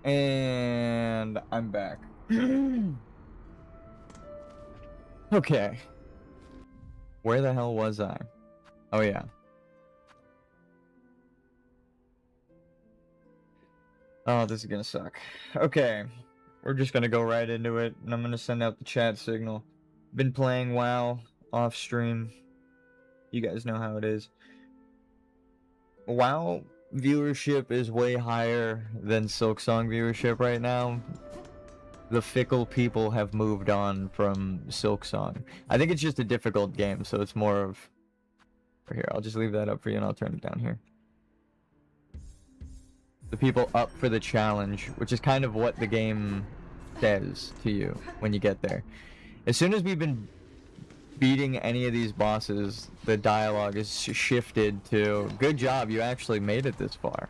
And I'm back. Okay. Where the hell was I? Oh, yeah. Oh, this is gonna suck. Okay. We're just gonna go right into it, and I'm gonna send out the chat signal. Been playing WoW off stream. You guys know how it is. WoW viewership is way higher than Silksong viewership right now. The fickle people have moved on from Silksong. I think it's just a difficult game, so it's more of... Here, I'll just leave that up for you and I'll turn it down here. The people up for the challenge, which is kind of what the game says to you when you get there. As soon as we've been beating any of these bosses, the dialogue is shifted to, good job, you actually made it this far.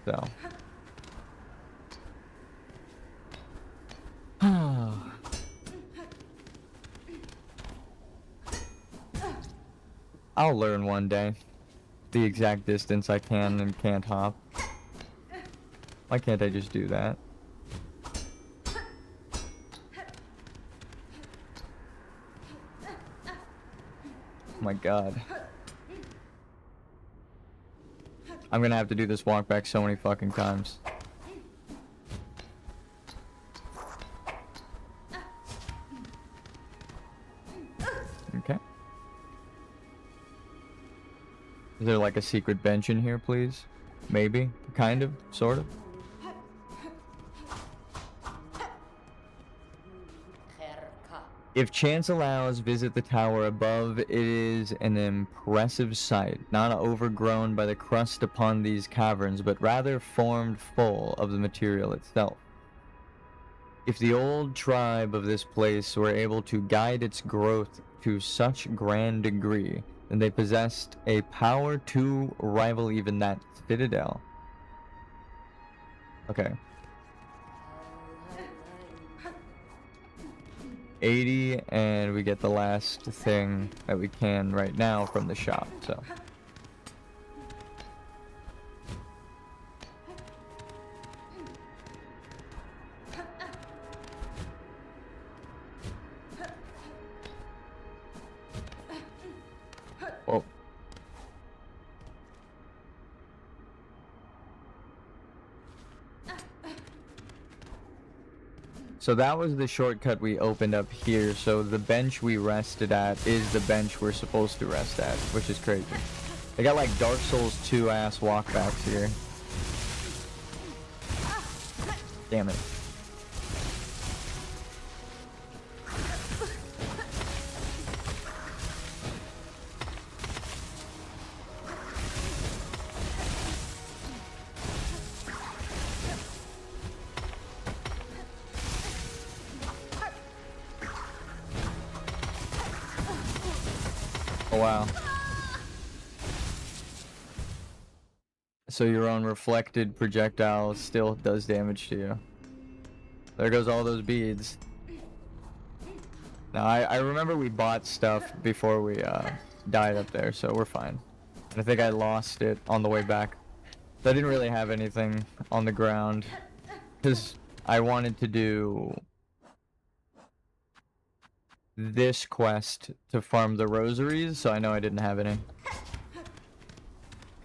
So... I'll learn one day the exact distance I can and can't hop. Why can't I just do that? Oh my god. I'm gonna have to do this walk back so many fucking times. Okay. Is there like a secret bench in here, please? Maybe? Kind of? Sort of? If chance allows, visit the tower above. It is an impressive sight, not overgrown by the crust upon these caverns, but rather formed full of the material itself. If the old tribe of this place were able to guide its growth to such grand degree, then they possessed a power to rival even that citadel. Okay. 80, and we get the last thing that we can right now from the shop, so. Whoa. So that was the shortcut we opened up here, so the bench we rested at is the bench we're supposed to rest at, which is crazy. They got like Dark Souls 2 ass walkbacks here. Damn it. Oh, wow. So your own reflected projectile still does damage to you. There goes all those beads. Now, I remember we bought stuff before we died up there, so we're fine. And I think I lost it on the way back. So I didn't really have anything on the ground, because I wanted to do this quest to farm the rosaries, so I know I didn't have any.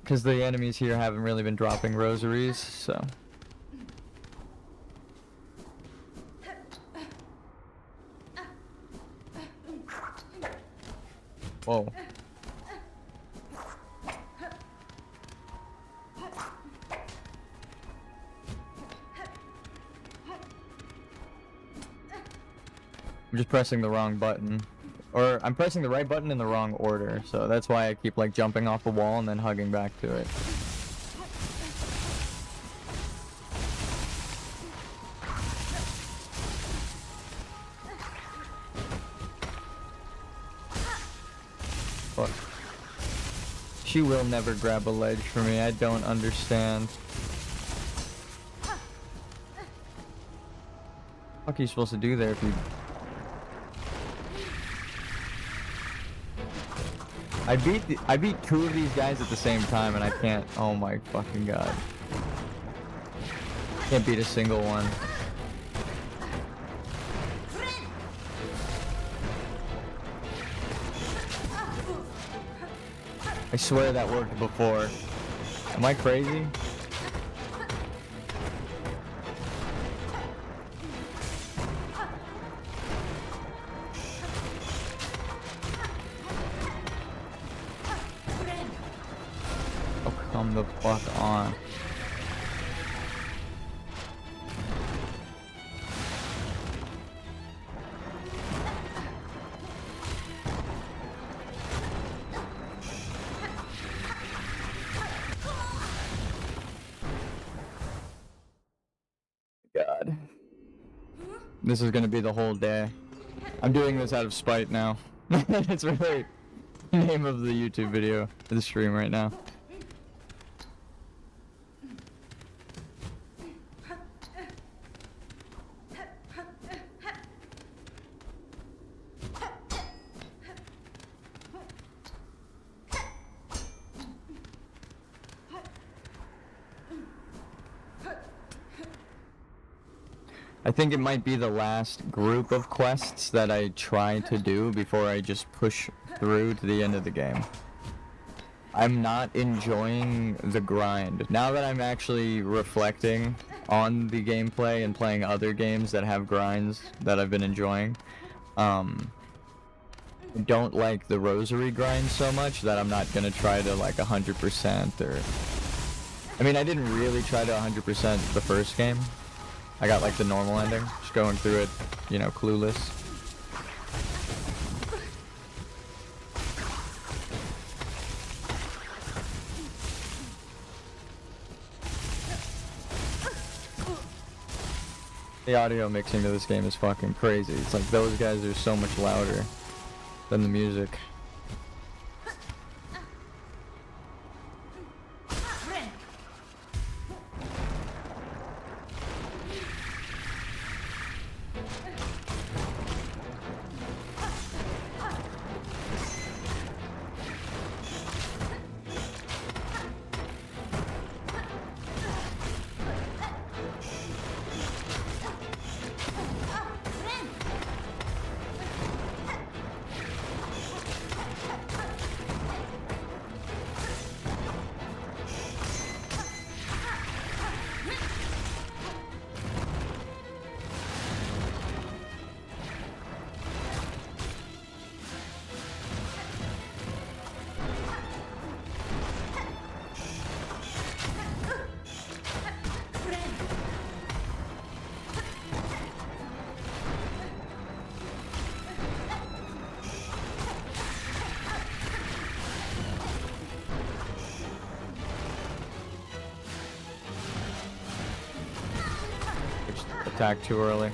Because the enemies here haven't really been dropping rosaries, so... Whoa. I'm just pressing the wrong button. Or, I'm pressing the right button in the wrong order, so that's why I keep, like, jumping off the wall and then hugging back to it. Fuck. She will never grab a ledge for me, I don't understand. What are you supposed to do there if you... I beat two of these guys at the same time and I can't. Oh my fucking god. Can't beat a single one. I swear that worked before. Am I crazy? Oh, come the fuck on. God. This is gonna be the whole day. I'm doing this out of spite now. It's really the name of the YouTube video, the stream right now. I think it might be the last group of quests that I try to do before I just push through to the end of the game. I'm not enjoying the grind. Now that I'm actually reflecting on the gameplay and playing other games that have grinds that I've been enjoying, I don't like the rosary grind so much that I'm not gonna try to like 100% or... I mean, I didn't really try to 100% the first game. I got like the normal ending, just going through it, you know, clueless. The audio mixing to this game is fucking crazy. It's like those guys are so much louder than the music. Attack too early.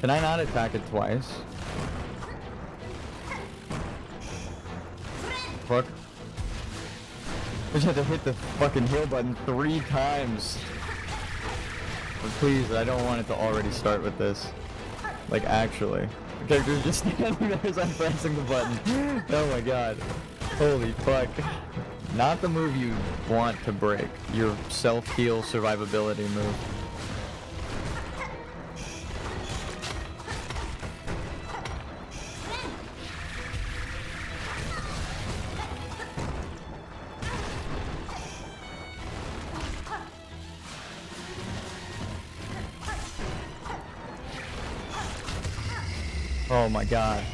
Can I not attack it twice? Fuck. I just had to hit the fucking heal button 3 times. But please, I don't want it to already start with this. Like, actually. The character's just standing there as I'm pressing the button. Oh my god. Holy fuck. Not the move you want to break. Your self-heal survivability move. Oh my god.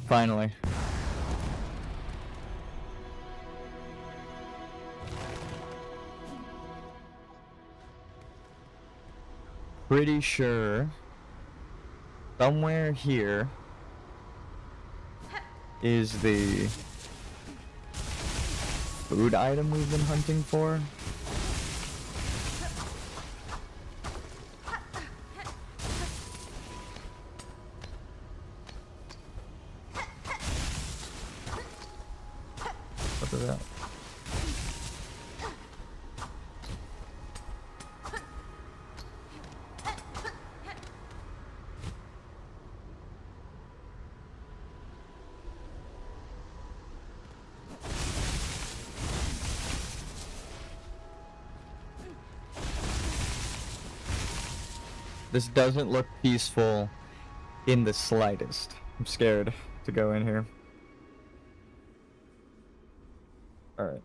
Finally. Pretty sure somewhere here is the food item we've been hunting for. What is that? This doesn't look peaceful in the slightest. I'm scared to go in here. Alright.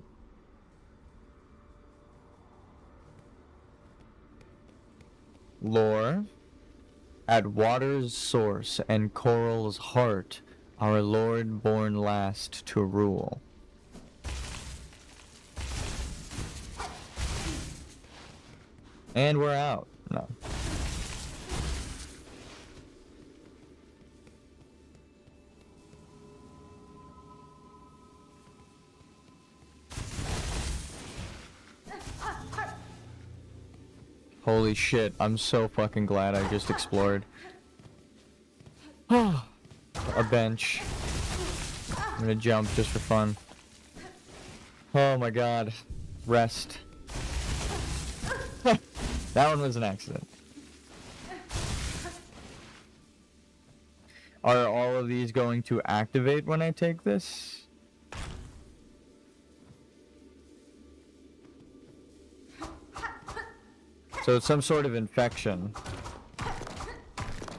Lore. At water's source and coral's heart, our lord born last to rule. And we're out. No. Holy shit, I'm so fucking glad I just explored. A bench. I'm gonna jump just for fun. Oh my god. Rest. That one was an accident. Are all of these going to activate when I take this? So it's some sort of infection.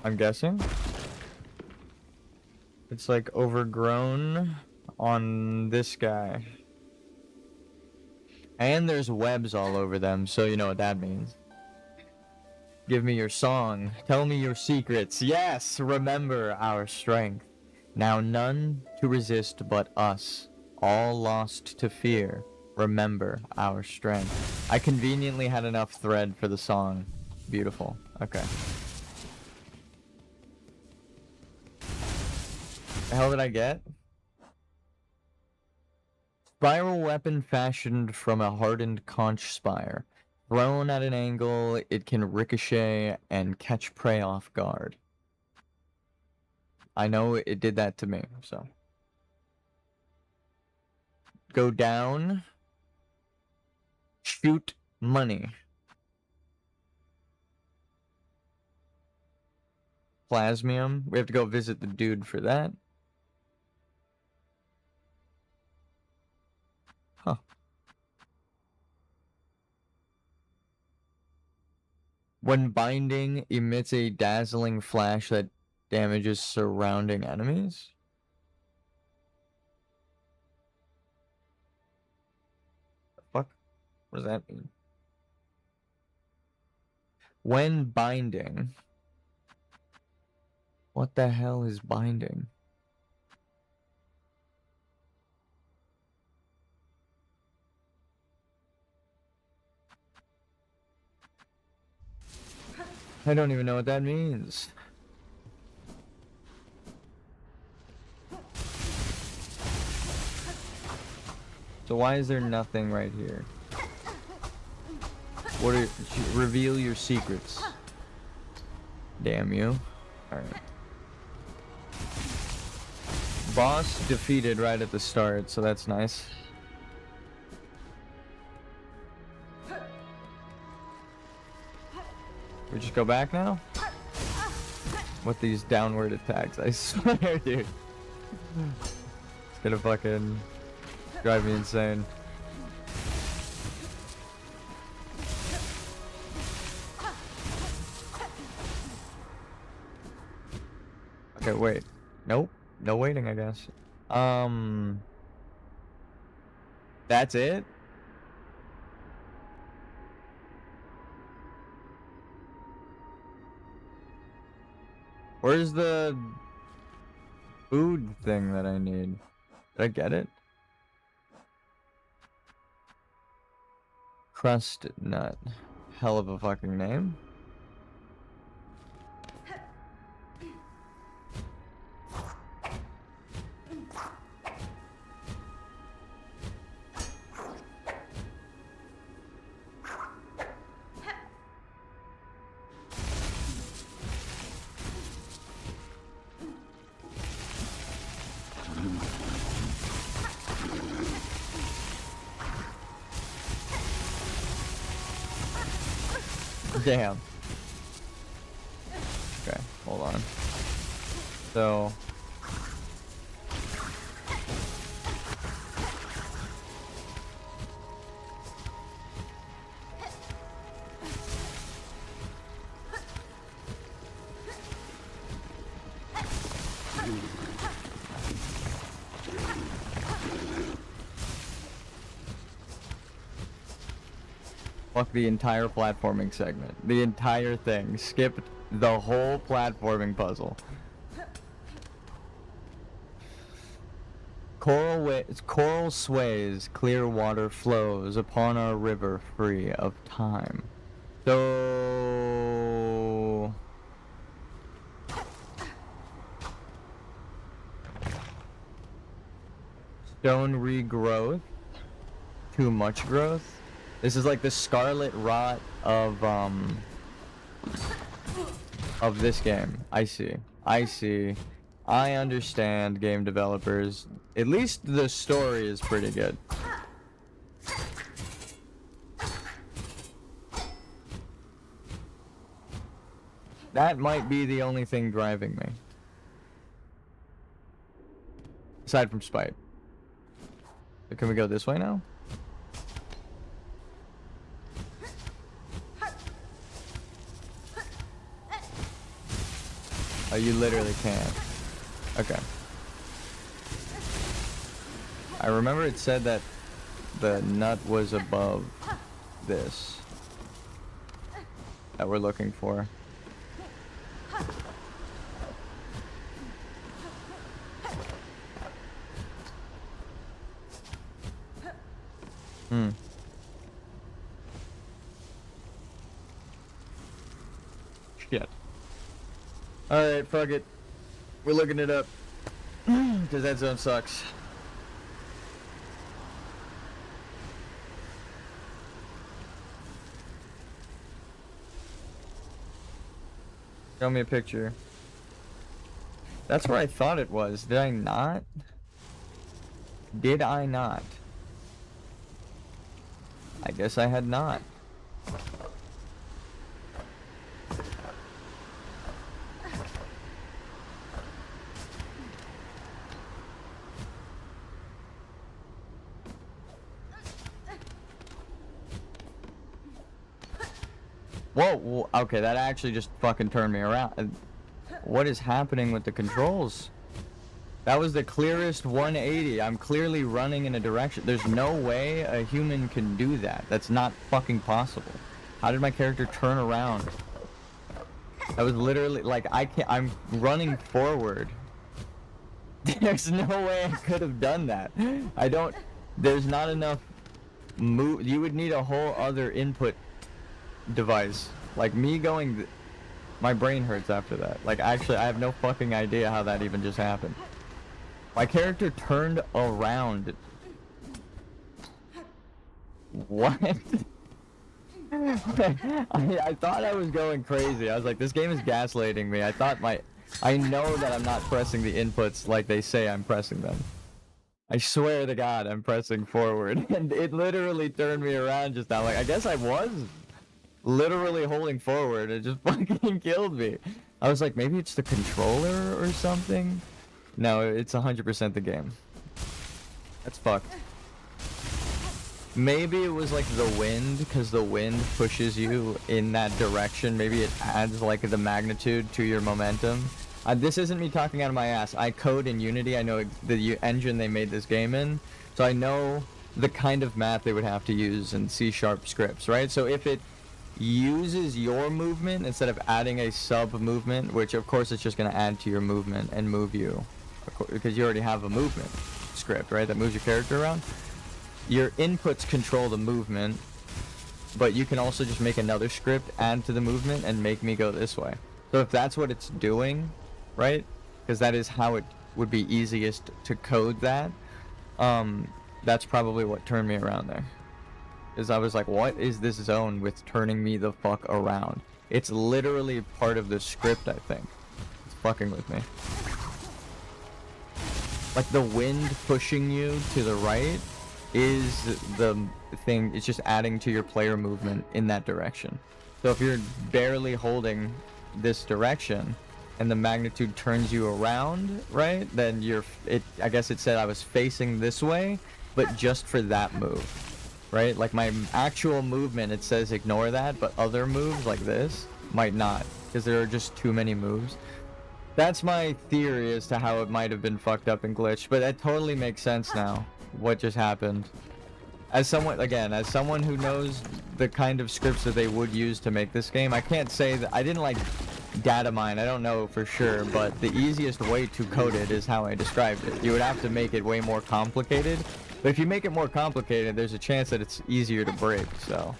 I'm guessing. It's like overgrown on this guy. And there's webs all over them, so you know what that means. Give me your song. Tell me your secrets. Yes, remember our strength. Now none to resist but us. All lost to fear. Remember our strength. I conveniently had enough thread for the song. Beautiful. Okay. The hell did I get? Spiral weapon fashioned from a hardened conch spire. Thrown at an angle, it can ricochet and catch prey off guard. I know it did that to me, so. Go down. Shoot money. Plasmium. We have to go visit the dude for that. Huh. When binding, emits a dazzling flash that damages surrounding enemies. The fuck? What does that mean? When binding. What the hell is binding? I don't even know what that means. So why is there nothing right here? What are... Reveal your secrets. Damn you. Alright. Boss defeated right at the start, so that's nice. We just go back now? With these downward attacks, I swear, dude. It's gonna fucking drive me insane. Okay, wait. Nope. No waiting, I guess. That's it? Where's the food thing that I need? Did I get it? Crust nut. Hell of a fucking name. Damn. Okay, hold on. So... Fuck the entire platforming segment. The entire thing. Skipped the whole platforming puzzle. Coral sways, clear water flows upon our river free of time. So... Stone regrowth. Too much growth. This is like the scarlet rot of this game. I see. I see. I understand, game developers. At least the story is pretty good. That might be the only thing driving me. Aside from spite. So can we go this way now? Oh, you literally can't. Okay. I remember it said that the nut was above this that we're looking for. Shit. Alright, fuck it. We're looking it up. Because that zone sucks. Show me a picture. That's where I thought it was. Did I not? Did I not? I guess I had not. Whoa, okay, that actually just fucking turned me around. What is happening with the controls? That was the clearest 180. I'm clearly running in a direction. There's no way a human can do that. That's not fucking possible. How did my character turn around? That was literally, like, I'm running forward. There's no way I could have done that. There's not enough move. You would need a whole other input device. Like me going, my brain hurts after that. Like actually I have no fucking idea how that even just happened. My character turned around. What? I thought I was going crazy. I was like, this game is gaslighting me. I know that I'm not pressing the inputs like they say I'm pressing them. I swear to God I'm pressing forward. And it literally turned me around just now. Like, I guess I was literally holding forward. It just fucking killed me. I was like, maybe it's the controller or something. No, it's 100% the game. That's fucked. Maybe it was like the wind, because the wind pushes you in that direction. Maybe it adds like the magnitude to your momentum. This isn't me talking out of my ass. I code in Unity. I know the engine they made this game in. So I know the kind of math they would have to use in C# scripts, right? So if it uses your movement instead of adding a sub movement, which of course it's just going to add to your movement and move you, because you already have a movement script, right, that moves your character around. Your inputs control the movement, but you can also just make another script, add to the movement, and make me go this way. So if that's what it's doing, right, because that is how it would be easiest to code that, that's probably what turned me around there. Is I was like, what is this zone with turning me the fuck around? It's literally part of the script, I think. It's fucking with me. Like the wind pushing you to the right is the thing. It's just adding to your player movement in that direction. So if you're barely holding this direction and the magnitude turns you around, right, then I guess it said I was facing this way, but just for that move. Right? Like my actual movement, it says ignore that, but other moves like this might not, because there are just too many moves. That's my theory as to how it might have been fucked up and glitched, but that totally makes sense now, what just happened. as someone who knows the kind of scripts that they would use to make this game, I can't say that I didn't like data mine. I don't know for sure, but the easiest way to code it is how I described it. You would have to make it way more complicated, but if you make it more complicated, there's a chance that it's easier to break, so.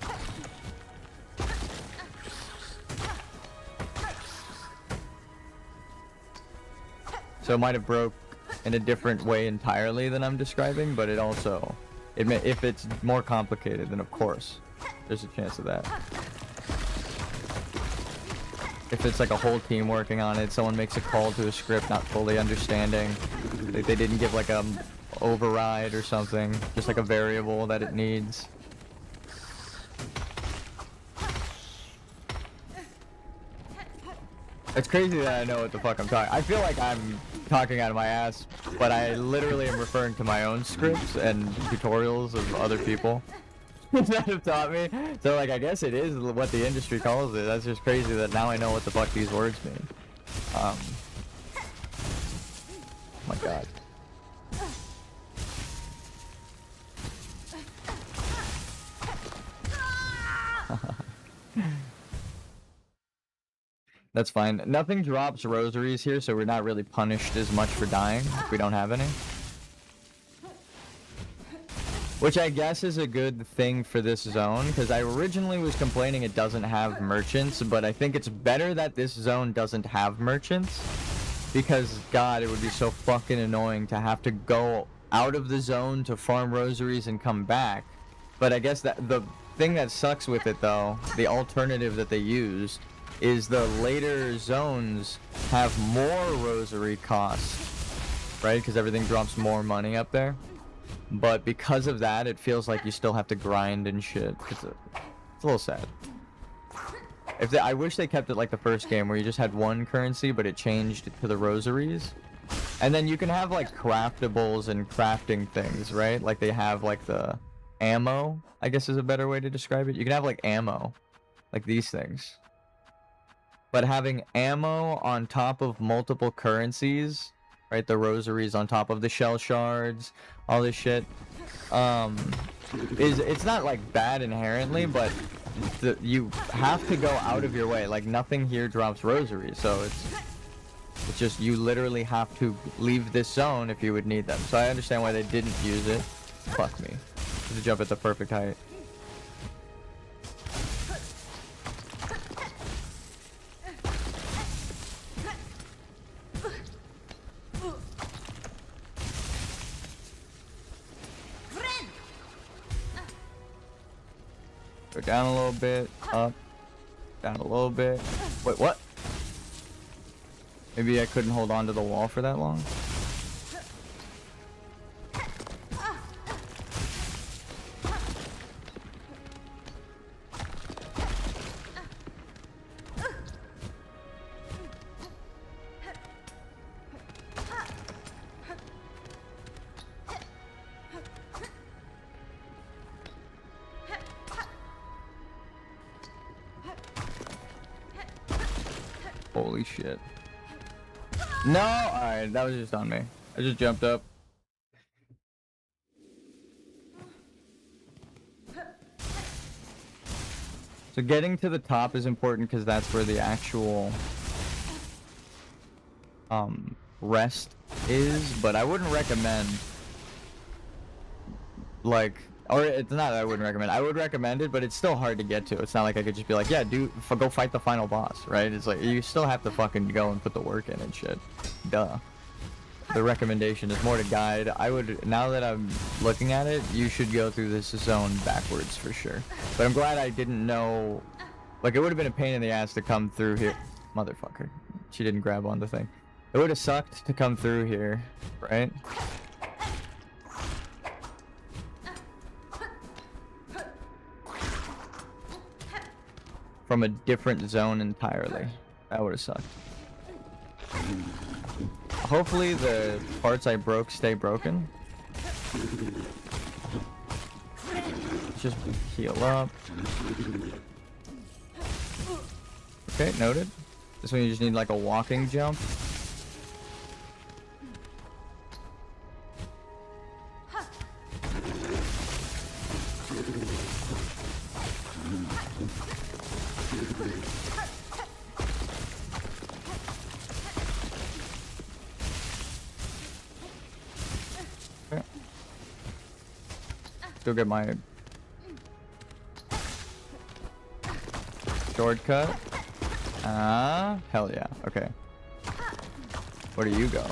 So it might have broke in a different way entirely than I'm describing, but it also, if it's more complicated, then of course, there's a chance of that. If it's like a whole team working on it, someone makes a call to a script not fully understanding, like they didn't give like a override or something, just like a variable that it needs. It's crazy that I know what the fuck I'm talking. I feel like I'm talking out of my ass, but I literally am referring to my own scripts and tutorials of other people that have taught me. So like, I guess it is what the industry calls it. That's just crazy that now I know what the fuck these words mean. Oh my god. That's fine. Nothing drops rosaries here, so we're not really punished as much for dying if we don't have any. Which I guess is a good thing for this zone, because I originally was complaining it doesn't have merchants, but I think it's better that this zone doesn't have merchants. Because, god, it would be so fucking annoying to have to go out of the zone to farm rosaries and come back. But I guess that the thing that sucks with it, though, the alternative that they use, is the later zones have more rosary cost, right? Because everything drops more money up there. But because of that, it feels like you still have to grind and shit. It's a little sad. I wish they kept it like the first game, where you just had one currency, but it changed to the rosaries. And then you can have like craftables and crafting things, right? Like they have like the ammo, I guess is a better way to describe it. You can have like ammo, like these things. But having ammo on top of multiple currencies, right? The rosaries on top of the shell shards, all this shit, it's not like bad inherently, but you have to go out of your way. Like nothing here drops rosaries, so it's just you literally have to leave this zone if you would need them. So I understand why they didn't use it. Fuck me. Just jump at the perfect height. Go down a little bit, up, down a little bit. Wait, what? Maybe I couldn't hold on to the wall for that long? Holy shit. No! Alright, that was just on me. I just jumped up. So getting to the top is important because that's where the actual rest is, but I wouldn't recommend like, or it's not that I wouldn't recommend. I would recommend it, but it's still hard to get to. It's not like I could just be like, yeah, dude, go fight the final boss, right? It's like, you still have to fucking go and put the work in and shit. Duh. The recommendation is more to guide. I would, now that I'm looking at it, you should go through this zone backwards for sure. But I'm glad I didn't know, like, it would have been a pain in the ass to come through here. Motherfucker. She didn't grab on the thing. It would have sucked to come through here, right? From a different zone entirely. That would have sucked. Hopefully the parts I broke stay broken. Let's just heal up. Okay, noted. This one you just need like a walking jump. still get my shortcut. Hell yeah. Okay. Where do you go?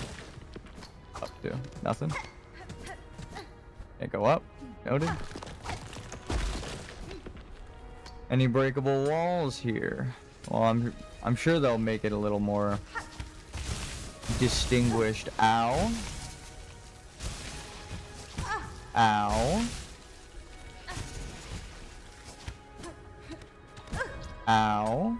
Up to nothing. Can't go up. Noted. Any breakable walls here? Well, I'm sure they'll make it a little more distinguished. Ow. Ow. Ow.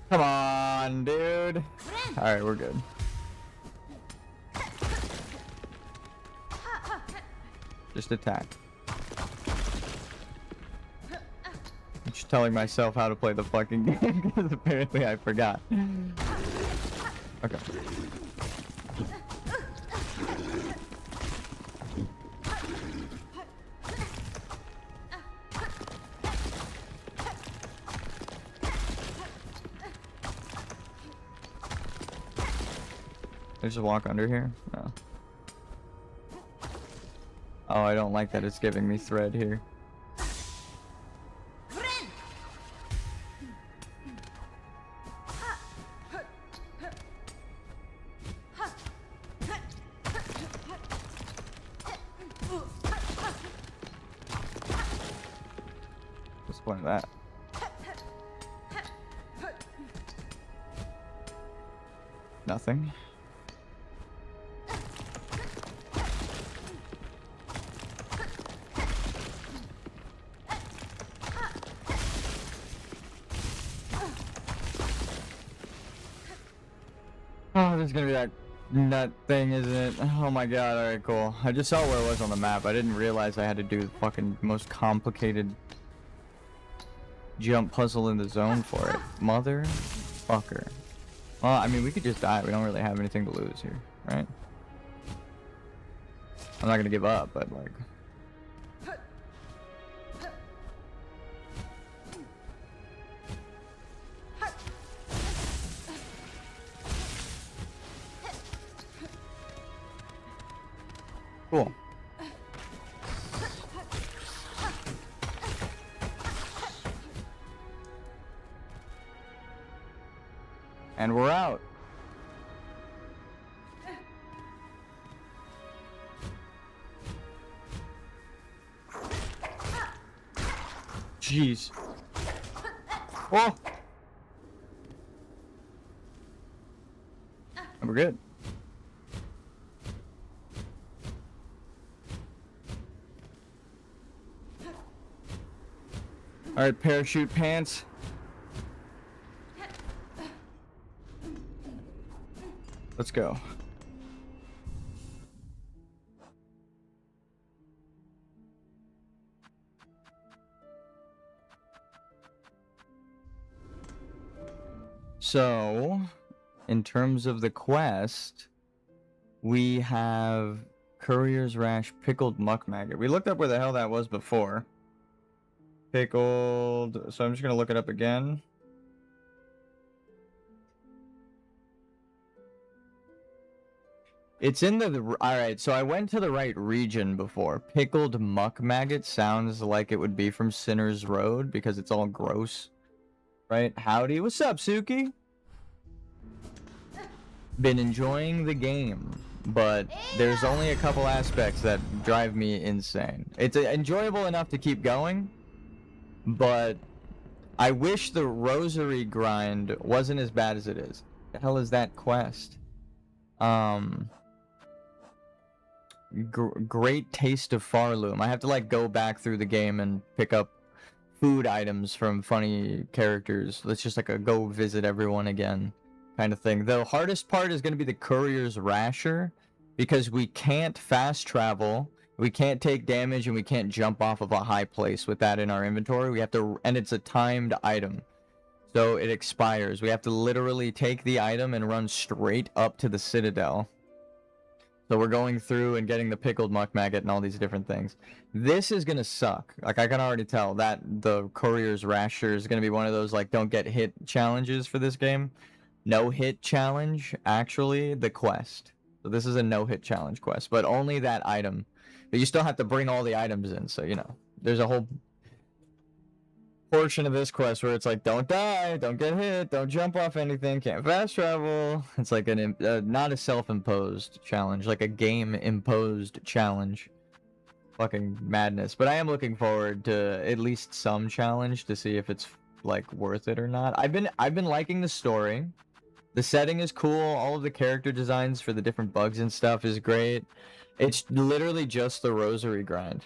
Come on, dude. Alright, we're good. Just attack. I'm just telling myself how to play the fucking game because apparently I forgot. Okay. I just walk under here? No. Oh, I don't like that it's giving me thread here. What's the point of that? Nothing. Oh, there's gonna be that nut thing, isn't it? Oh my god, alright, cool. I just saw where it was on the map. I didn't realize I had to do the fucking most complicated jump puzzle in the zone for it. Motherfucker. Well, I mean, we could just die. We don't really have anything to lose here, right? I'm not gonna give up, but like... Cool. And we're out. Jeez. Whoa. And we're good. All right, parachute pants. Let's go. So, in terms of the quest, we have Courier's Rash Pickled Muck Maggot. We looked up where the hell that was before. Pickled, so I'm just gonna look it up again. It's in the alright, so I went to the right region before. Pickled Muck Maggot sounds like it would be from Sinner's Road because it's all gross. Right? Howdy, what's up, Suki? Been enjoying the game, but there's only a couple aspects that drive me insane. It's enjoyable enough to keep going, but I wish the rosary grind wasn't as bad as it is. The hell is that quest? Great Taste of Farloom. I have to like go back through the game and pick up food items from funny characters. Let's just like a go visit everyone again kind of thing. The hardest part is going to be the Courier's Rasher because we can't fast travel We can't take damage and we can't jump off of a high place with that in our inventory. We have to, and it's a timed item. So it expires. We have to literally take the item and run straight up to the Citadel. So we're going through and getting the pickled muck maggot and all these different things. This is gonna suck. Like, I can already tell that the Courier's Rasher is gonna be one of those, like, don't get hit challenges for this game. No hit challenge, actually, the quest. So this is a no hit challenge quest, but only that item. But you still have to bring all the items in, so, you know, there's a whole portion of this quest where it's like, don't die, don't get hit, don't jump off anything, can't fast travel. It's like not a self-imposed challenge, like a game-imposed challenge. Fucking madness. But I am looking forward to at least some challenge to see if it's, like, worth it or not. I've been liking the story. The setting is cool. All of the character designs for the different bugs and stuff is great. It's literally just the rosary grind.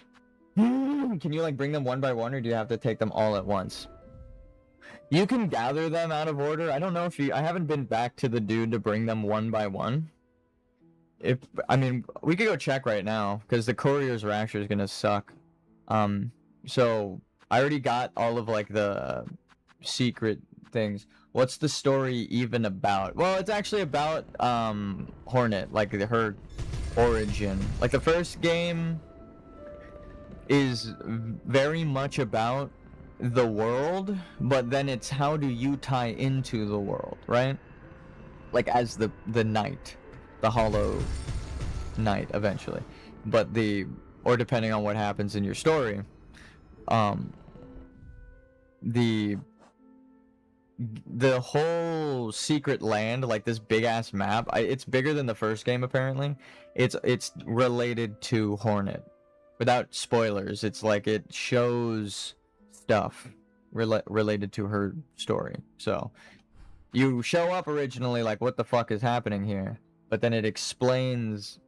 Can you, like, bring them one by one, or do you have to take them all at once? You can gather them out of order. I don't know if I haven't been back to the dude to bring them one by one. I mean, we could go check right now, because the Courier's Rasher is gonna suck. So, I already got all of, like, the secret things. What's the story even about? Well, it's actually about, Hornet, like, her origin. Like, the first game is very much about the world, but then it's how do you tie into the world, right? Like, as the knight, the hollow knight, eventually. But or depending on what happens in your story, the whole secret land, like this big ass map, it's bigger than the first game apparently. It's related to Hornet. Without spoilers, it's like it shows stuff related to her story. So you show up originally like, what the fuck is happening here? But then it explains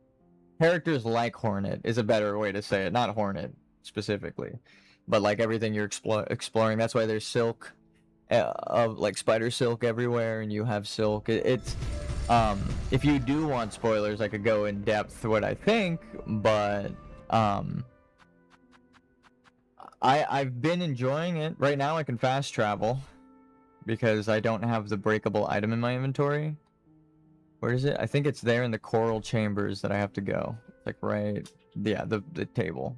characters like Hornet is a better way to say it. Not Hornet specifically, but like everything you're exploring. That's why there's silk, of like spider silk everywhere, and you have silk. It's if you do want spoilers, I could go in depth what I think, but I've been enjoying it. Right now I can fast travel because I don't have the breakable item in my inventory. Where is it? I think it's there in the coral chambers that I have to go. Like right, yeah, the table.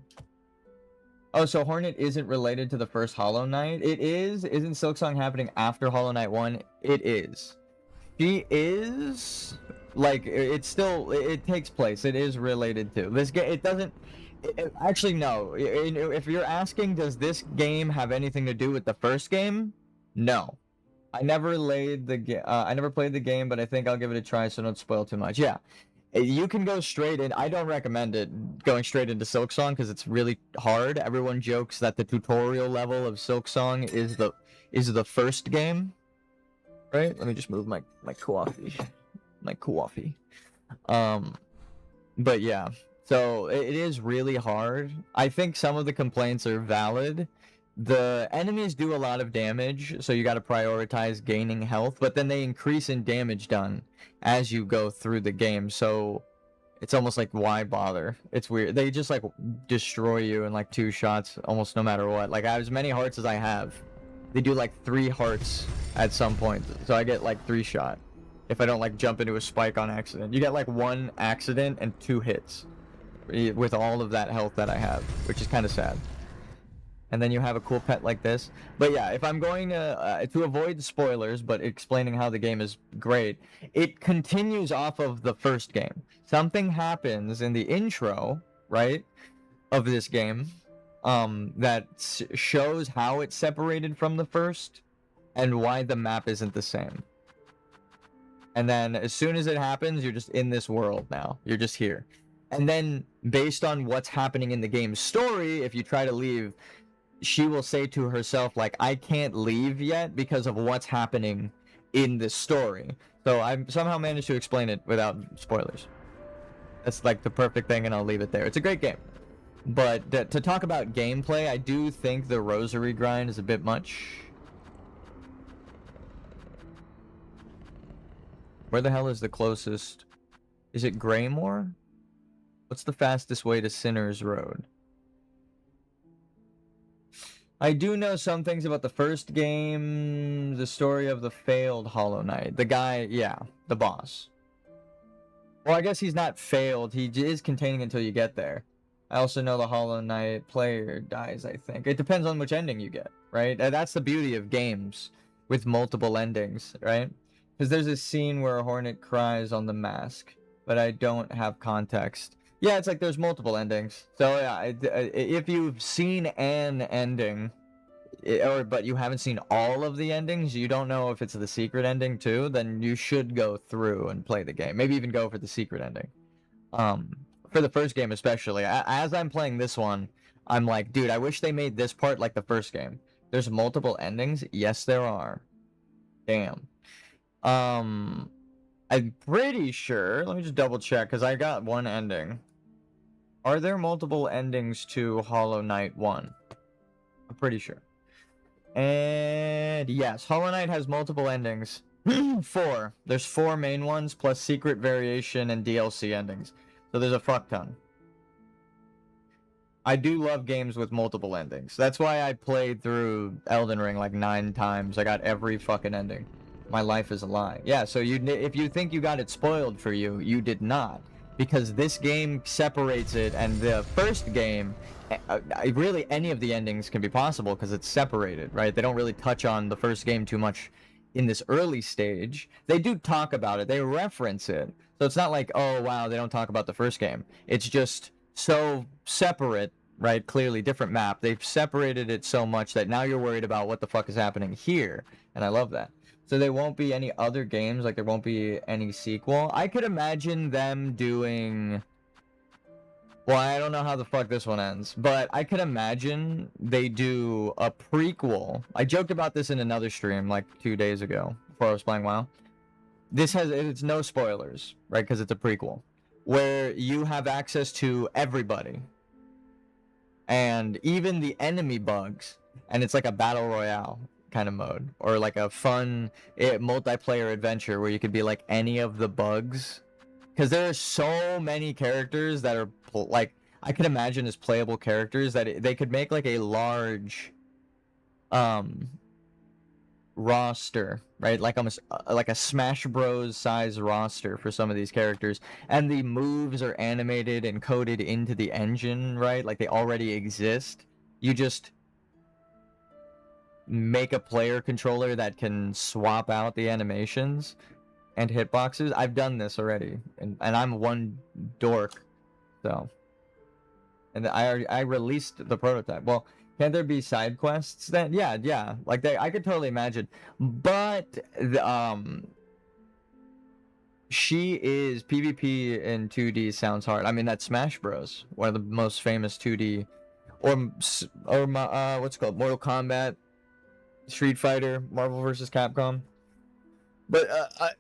Oh, so Hornet isn't related to the first Hollow Knight? It is. Isn't Silksong happening after Hollow Knight 1? It is. She is, like, it takes place. It is related to this game. It doesn't. Actually, no. If you're asking, does this game have anything to do with the first game? No. I never played the game, but I think I'll give it a try, so don't spoil too much. Yeah, you can go straight in. I don't recommend it going straight into Silksong because it's really hard. Everyone jokes that the tutorial level of Silksong is the first game. Right? Let me just move my coffee. My coffee. But yeah. So it is really hard. I think some of the complaints are valid. The enemies do a lot of damage, so you got to prioritize gaining health, but then they increase in damage done as you go through the game, so it's almost like, why bother? It's weird. They just like destroy you in like 2 shots almost no matter what. Like, I have as many hearts as I have. They do like 3 hearts at some point, so I get like 3 shot if I don't like jump into a spike on accident. You get like 1 accident and 2 hits with all of that health that I have, which is kind of sad. And then you have a cool pet like this. But yeah, if I'm going to avoid spoilers, but explaining how the game is great, it continues off of the first game. Something happens in the intro, right, of this game, that shows how it's separated from the first and why the map isn't the same. And then as soon as it happens, you're just in this world now. You're just here. And then based on what's happening in the game's story, if you try to leave, she will say to herself, like, I can't leave yet because of what's happening in this story. So I've somehow managed to explain it without spoilers. That's like the perfect thing, and I'll leave it there. It's a great game. But to talk about gameplay, I do think the rosary grind is a bit much. Where the hell is the closest? Is it Greymore? What's the fastest way to Sinner's Road? I do know some things about the first game, the story of the failed Hollow Knight. The guy, yeah, the boss. Well, I guess he's not failed. He is containing until you get there. I also know the Hollow Knight player dies, I think. It depends on which ending you get, right? That's the beauty of games with multiple endings, right? Because there's a scene where a hornet cries on the mask, but I don't have context. Yeah, it's like there's multiple endings. So yeah, if you've seen an ending, but you haven't seen all of the endings, you don't know if it's the secret ending too, then you should go through and play the game. Maybe even go for the secret ending. For the first game especially. As I'm playing this one, I'm like, dude, I wish they made this part like the first game. There's multiple endings? Yes, there are. Damn. I'm pretty sure, let me just double check, because I got one ending. Are there multiple endings to Hollow Knight 1? I'm pretty sure. And yes, Hollow Knight has multiple endings. 4. There's 4 main ones, plus secret variation and DLC endings. So there's a fuck ton. I do love games with multiple endings. That's why I played through Elden Ring like 9 times. I got every fucking ending. My life is a lie. Yeah, so if you think you got it spoiled for you, you did not. Because this game separates it, and the first game, really any of the endings can be possible because it's separated, right? They don't really touch on the first game too much in this early stage. They do talk about it. They reference it. So it's not like, oh, wow, they don't talk about the first game. It's just so separate, right? Clearly different map. They've separated it so much that now you're worried about what the fuck is happening here. And I love that. So there won't be any other games, like there won't be any sequel. I could imagine them doing... Well, I don't know how the fuck this one ends, but I could imagine they do a prequel. I joked about this in another stream like 2 days ago before I was playing WoW. It's no spoilers, right? Because it's a prequel where you have access to everybody and even the enemy bugs, and it's like a battle royale kind of mode, or like a fun multiplayer adventure where you could be like any of the bugs, because there are so many characters that are like, I could imagine as playable characters that they could make like a large roster, right? Like almost like a Smash Bros size roster for some of these characters, and the moves are animated and coded into the engine, right? Like they already exist. You just make a player controller that can swap out the animations and hitboxes. I've done this already, and I'm one dork, so. And I released the prototype. Well, can there be side quests then? Yeah. Like I could totally imagine. But she is PvP in 2D sounds hard. I mean, that's Smash Bros, one of the most famous 2D, or what's it called, Mortal Kombat, Street Fighter, Marvel vs. Capcom. But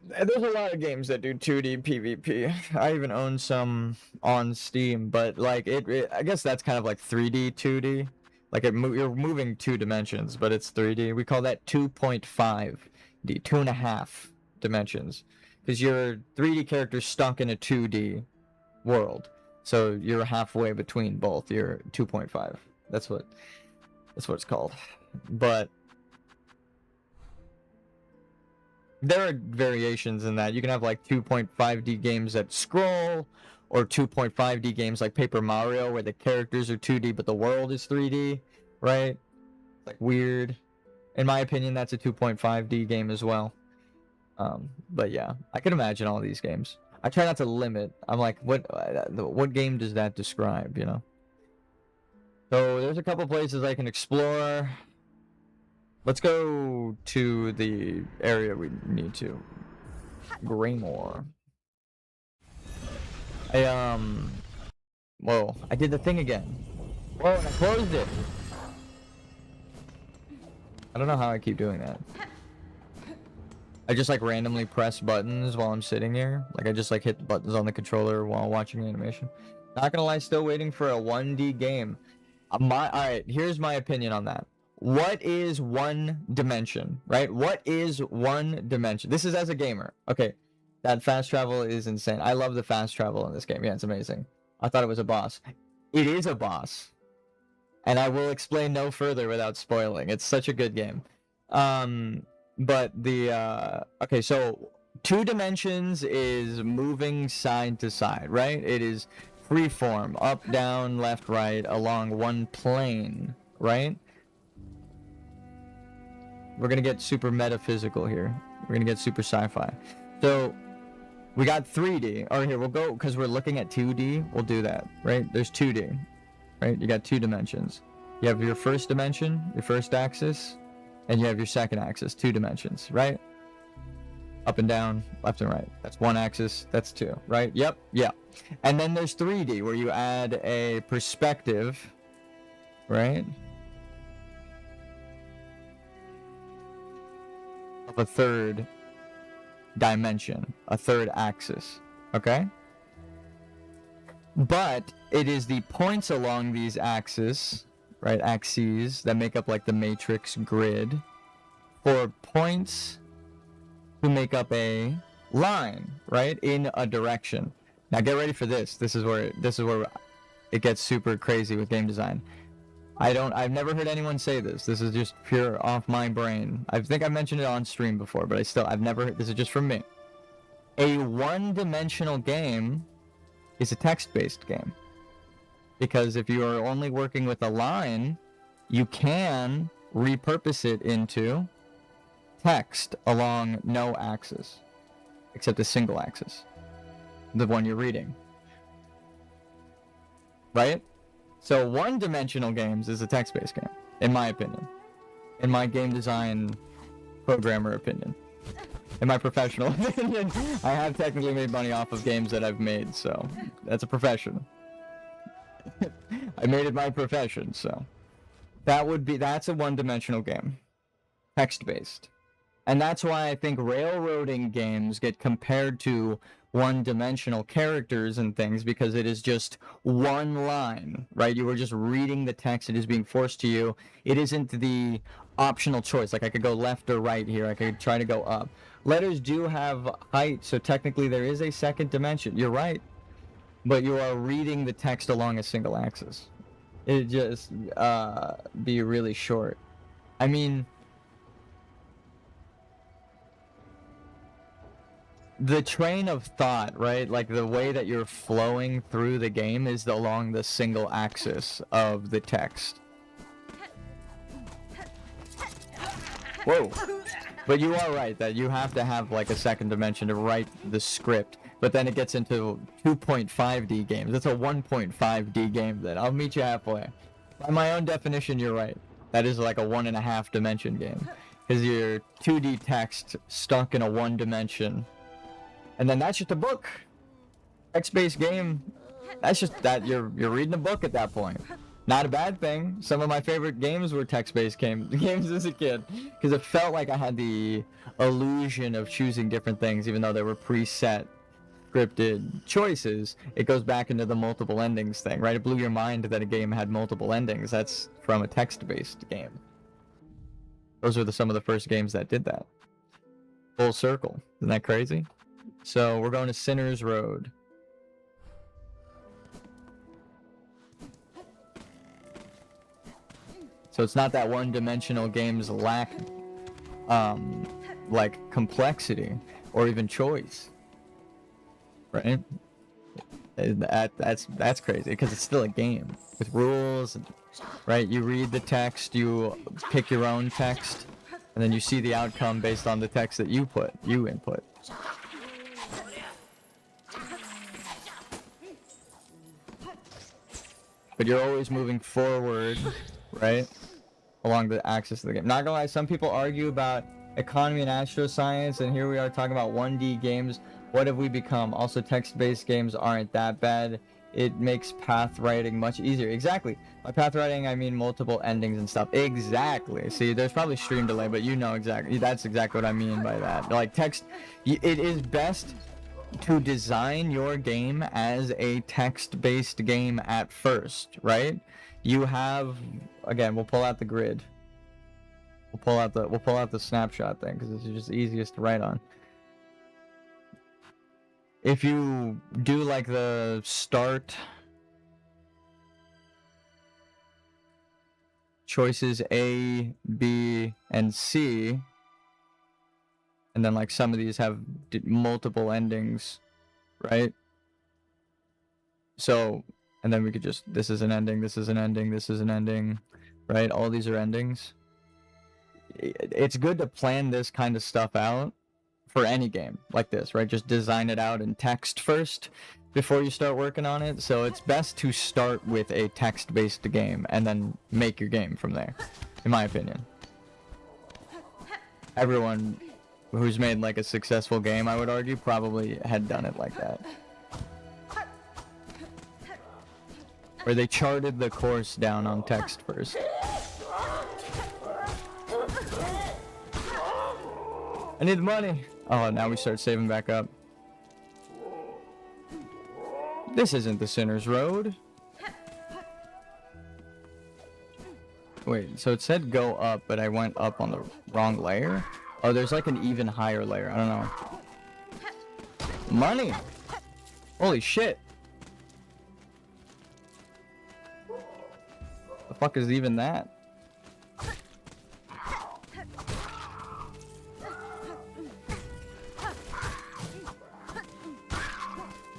there's a lot of games that do 2D PvP. I even own some on Steam, but like I guess that's kind of like 3D 2D. Like you're moving 2 dimensions, but it's 3D. We call that 2.5D, 2.5 dimensions, because your 3D character's stuck in a 2D world. So you're halfway between both. You're 2.5. That's what it's called. But there are variations in that. You can have like 2.5D games that scroll, or 2.5D games like Paper Mario where the characters are 2D but the world is 3D, right? Like weird. In my opinion, that's a 2.5D game as well. But yeah, I can imagine all these games. I try not to limit. I'm like, what game does that describe, you know? So there's a couple places I can explore. Let's go to the area we need to. Greymore. Whoa, I did the thing again. Whoa, and I closed it. I don't know how I keep doing that. I just like randomly press buttons while I'm sitting here. Like I just like hit the buttons on the controller while watching the animation. Not gonna lie, still waiting for a 1D game. Alright, here's my opinion on that. What is one dimension, right? What is one dimension? This is as a gamer. Okay, that fast travel is insane. I love the fast travel in this game. Yeah, it's amazing. I thought it was a boss. It is a boss. And I will explain no further without spoiling. It's such a good game. But the, okay, so 2 dimensions is moving side to side, right? It is freeform, up, down, left, right, along one plane, right? We're gonna get super metaphysical here. We're gonna get super sci-fi. So, we got 3D. Or here, we'll go, because we're looking at 2D, we'll do that, right? There's 2D, right? You got 2 dimensions. You have your first dimension, your first axis, and you have your second axis, 2 dimensions, right? Up and down, left and right. That's 1 axis, that's 2, right? Yep, yeah. And then there's 3D, where you add a perspective, right? Of a 3rd dimension, a 3rd axis, okay? But it is the points along these axes, right, axes, that make up like the matrix grid, for points to make up a line, right, in a direction. Now get ready for this. This is where it gets super crazy with game design. I've never heard anyone say this. This is just pure off my brain. I think I mentioned it on stream before, but I've never heard, this is just from me. A one-dimensional game is a text-based game. Because if you are only working with a line, you can repurpose it into text along no axis, except a single axis, the one you're reading. Right? So one-dimensional games is a text-based game, in my opinion. In my game design programmer opinion. In my professional opinion. I have technically made money off of games that I've made, so that's a profession. I made it my profession, so that's a one-dimensional game. Text-based. And that's why I think railroading games get compared to one-dimensional characters and things, because it is just one line, right? You were just reading the text, it is being forced to you. It isn't the optional choice, like I could go left or right here, I could try to go up. Letters do have height, so technically there is a second dimension, you're right. But you are reading the text along a single axis. It'd just be really short. I mean, the train of thought, right? Like the way that you're flowing through the game is along the single axis of the text. Whoa. But you are right that you have to have like a second dimension to write the script. But then it gets into 2.5D games. It's a 1.5D game then. I'll meet you halfway. By my own definition, you're right. That is like a 1.5 dimension game. Because you're 2D text stuck in a 1 dimension. And then that's just a book. Text-based game. That's just that you're reading a book at that point. Not a bad thing. Some of my favorite games were text-based games as a kid. Because it felt like I had the illusion of choosing different things, even though they were preset scripted choices. It goes back into the multiple endings thing, right? It blew your mind that a game had multiple endings. That's from a text-based game. Those were some of the first games that did that. Full circle. Isn't that crazy? So we're going to Sinner's Road. So it's not that one-dimensional games lack like complexity or even choice. Right? That's crazy because it's still a game with rules, right? You read the text, you pick your own text, and then you see the outcome based on the text that you input. But you're always moving forward, right? Along the axis of the game. Not gonna lie, some people argue about economy and astroscience, and here we are talking about 1D games. What have we become? Also, text-based games aren't that bad. It makes path writing much easier. Exactly. By path writing, I mean multiple endings and stuff. Exactly. See, there's probably stream delay, but you know exactly. That's exactly what I mean by that. Like, text, it is best to design your game as a text-based game at first, right? You have, again, we'll pull out the grid. We'll pull out the snapshot thing because this is just easiest to write on. If you do like the start choices A, B, and C. And then like some of these have multiple endings, right? So, and then we could just, this is an ending, this is an ending, this is an ending, right? All these are endings. It's good to plan this kind of stuff out for any game like this, right? Just design it out in text first before you start working on it. So it's best to start with a text-based game and then make your game from there, in my opinion. Everyone who's made like a successful game, I would argue, probably had done it like that. Where they charted the course down on text first. I need money. Oh, now we start saving back up. This isn't the Sinner's Road. Wait, so it said go up, but I went up on the wrong layer? Oh, there's like an even higher layer. I don't know. Money! Holy shit. The fuck is even that?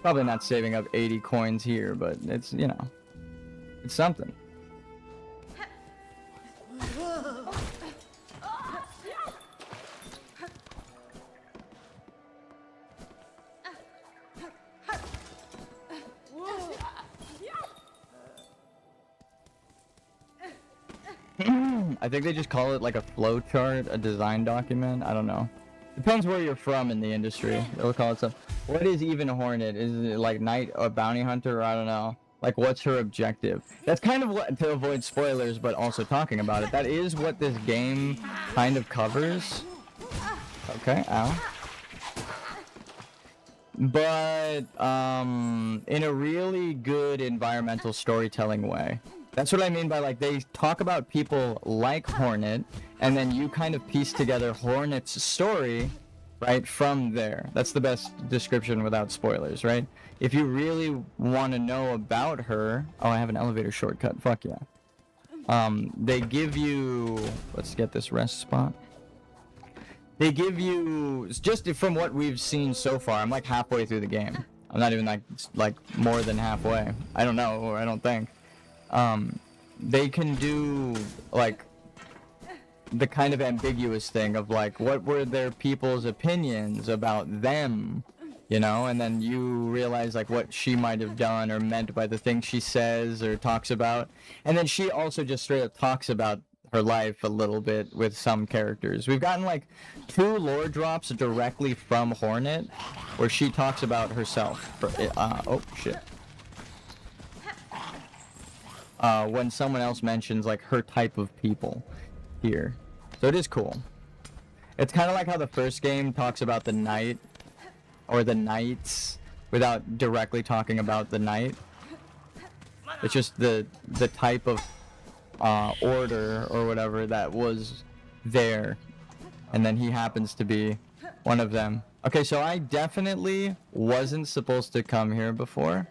Probably not saving up 80 coins here, but it's, you know, it's something. I think they just call it like a flow chart, a design document. I don't know. Depends where you're from in the industry. They'll call it something. What is even Hornet? Is it like Knight or Bounty Hunter? I don't know. Like, what's her objective? That's kind of what, to avoid spoilers, but also talking about it. That is what this game kind of covers. Okay, ow. But, in a really good environmental storytelling way. That's what I mean by, like, they talk about people like Hornet, and then you kind of piece together Hornet's story, right, from there. That's the best description without spoilers, right? If you really want to know about her... Oh, I have an elevator shortcut. Fuck yeah. They give you... Let's get this rest spot. They give you... Just from what we've seen so far, I'm like halfway through the game. I'm not even like more than halfway. I don't know, or I don't think. They can do, like, the kind of ambiguous thing of, like, what were their people's opinions about them, you know? And then you realize, like, what she might have done or meant by the things she says or talks about. And then she also just straight up talks about her life a little bit with some characters. We've gotten, like, 2 lore drops directly from Hornet where she talks about herself. Oh, shit. When someone else mentions, like, her type of people here. So it is cool. It's kind of like how the first game talks about the knight, or the knights, without directly talking about the knight. It's just the type of order, or whatever, that was there. And then he happens to be one of them. Okay, so I definitely wasn't supposed to come here before.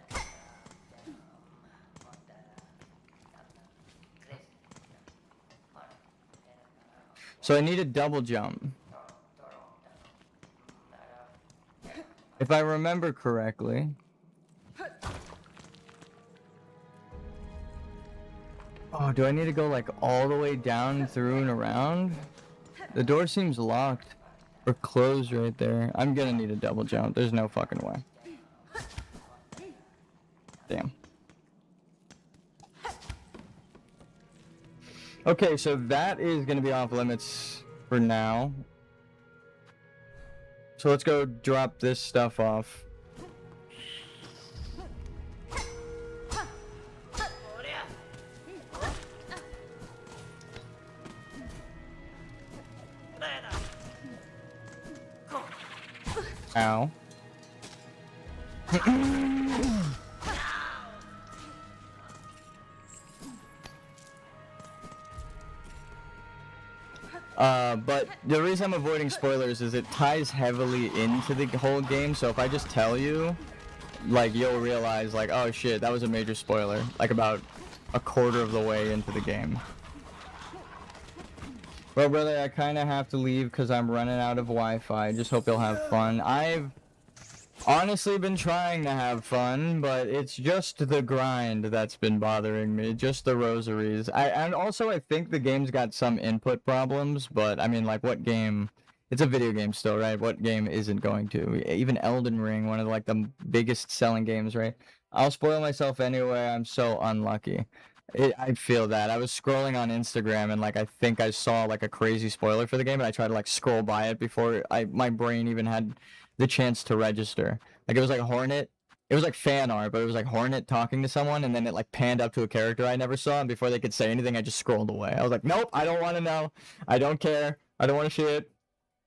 So I need a double jump. If I remember correctly. Oh, do I need to go like all the way down through and around? The door seems locked or closed right there. I'm gonna need a double jump. There's no fucking way. Damn. Okay, so that is going to be off limits for now. So let's go drop this stuff off. Ow. But the reason I'm avoiding spoilers is it ties heavily into the whole game, so if I just tell you, like, you'll realize, like, oh shit, that was a major spoiler, like about a quarter of the way into the game. Well, brother, I kind of have to leave because I'm running out of Wi-Fi. Just hope you'll have fun. I've honestly been trying to have fun, but it's just the grind that's been bothering me. Just the rosaries. And also I think the game's got some input problems, but I mean, like, what game? It's a video game still, right? What game isn't going to? Even Elden Ring, one of like the biggest selling games, right? I'll spoil myself anyway. I'm so unlucky. I feel that. I was scrolling on Instagram and like I think I saw like a crazy spoiler for the game, and I tried to like scroll by it before my brain even had the chance to register. Like it was like Hornet. It was like fan art, but it was like Hornet talking to someone, and then it like panned up to a character I never saw, and before they could say anything, I just scrolled away. I was like, nope, I don't want to know. I don't care. I don't want to see it.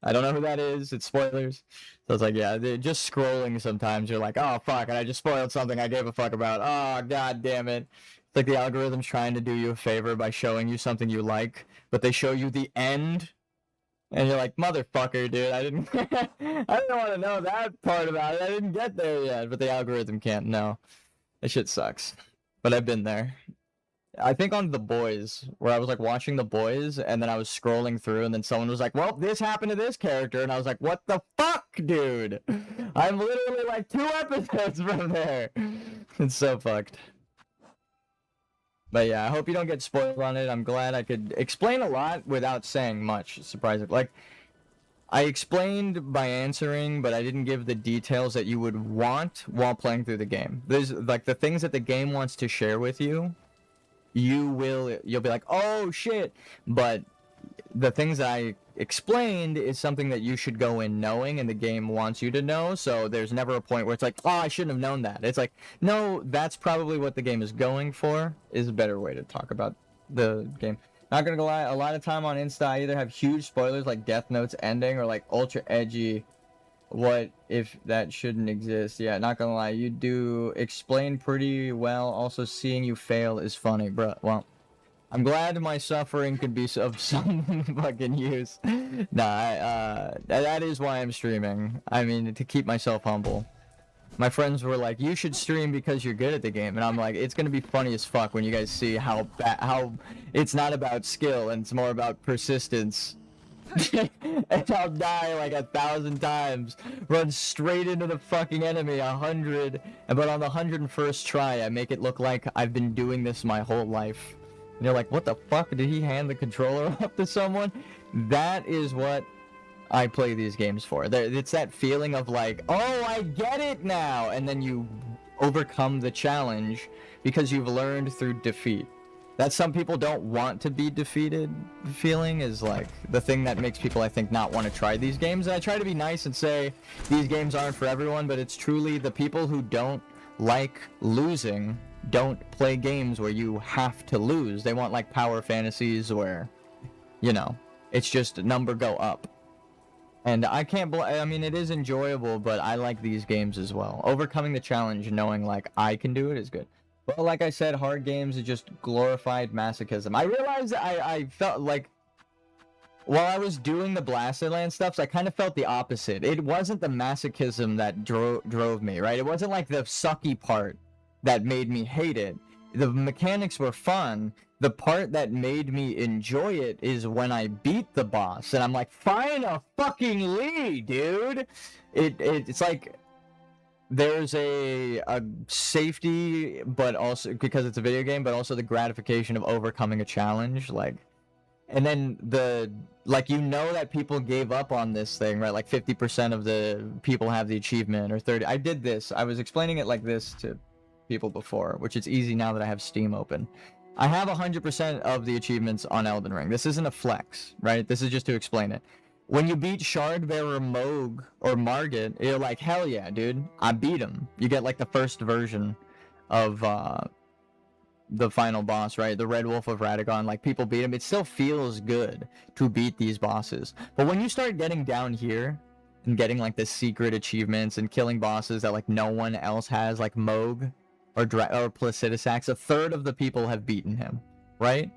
I don't know who that is. It's spoilers. So it's like, yeah, just scrolling sometimes. You're like, oh, fuck, and I just spoiled something I gave a fuck about. Oh, god damn it. It's like the algorithm's trying to do you a favor by showing you something you like, but they show you the end, and you're like, motherfucker, dude, I didn't want to know that part about it. I didn't get there yet, but the algorithm can't know. That shit sucks. But I've been there. I think on The Boys, where I was like watching The Boys, and then I was scrolling through, and then someone was like, well, this happened to this character, and I was like, what the fuck, dude? I'm literally like 2 episodes from there. It's so fucked. But yeah, I hope you don't get spoiled on it. I'm glad I could explain a lot without saying much, surprisingly. Like, I explained by answering, but I didn't give the details that you would want while playing through the game. There's, like, the things that the game wants to share with you, you'll be like, oh, shit. But the things that I explained is something that you should go in knowing, and the game wants you to know, so there's never a point where it's like, oh, I shouldn't have known that. It's like, no, that's probably what the game is going for, is a better way to talk about the game. Not gonna lie, a lot of time on Insta, I either have huge spoilers like Death Note's ending, or like ultra edgy, what if that shouldn't exist. Yeah, not gonna lie, you do explain pretty well. Also, seeing you fail is funny, bro. Well, I'm glad my suffering could be of some fucking use. Nah, that is why I'm streaming. I mean, to keep myself humble. My friends were like, you should stream because you're good at the game. And I'm like, it's gonna be funny as fuck when you guys see how it's not about skill, and it's more about persistence. And I'll die like 1,000 times, run straight into the fucking enemy 100, but on the 101st try, I make it look like I've been doing this my whole life. And you're like, what the fuck? Did he hand the controller up to someone? That is what I play these games for. It's that feeling of like, oh, I get it now! And then you overcome the challenge because you've learned through defeat. That some people don't want to be defeated feeling is like the thing that makes people, I think, not want to try these games. And I try to be nice and say these games aren't for everyone, but it's truly the people who don't like losing don't play games where you have to lose. They want like power fantasies where, you know, it's just number go up. And I can't I mean, it is enjoyable, but I like these games as well. Overcoming the challenge, knowing like I can do it, is good. Well, like I said, hard games is just glorified masochism. I realized I felt like while I was doing the Blasted Land stuff, I kind of felt the opposite. It wasn't the masochism that drove me, right? It wasn't like the sucky part that made me hate it. The mechanics were fun. The part that made me enjoy it is when I beat the boss, and I'm like, fucking dude! It's like there's a safety, but also because it's a video game, but also the gratification of overcoming a challenge, like, and then like, you know that people gave up on this thing, right? Like 50% of the people have the achievement, or 30. I did this. I was explaining it like this to people before, which is easy now that I have Steam open. I have 100% of the achievements on Elden Ring. This isn't a flex, right? This is just to explain it. When you beat Shardbearer Moog or Margit, you're like, hell yeah, dude, I beat him. You get like the first version of the final boss, right? The Red Wolf of Radagon, like people beat him. It still feels good to beat these bosses. But when you start getting down here and getting like the secret achievements and killing bosses that like no one else has, like Moog or Placidusax, a third of the people have beaten him, right?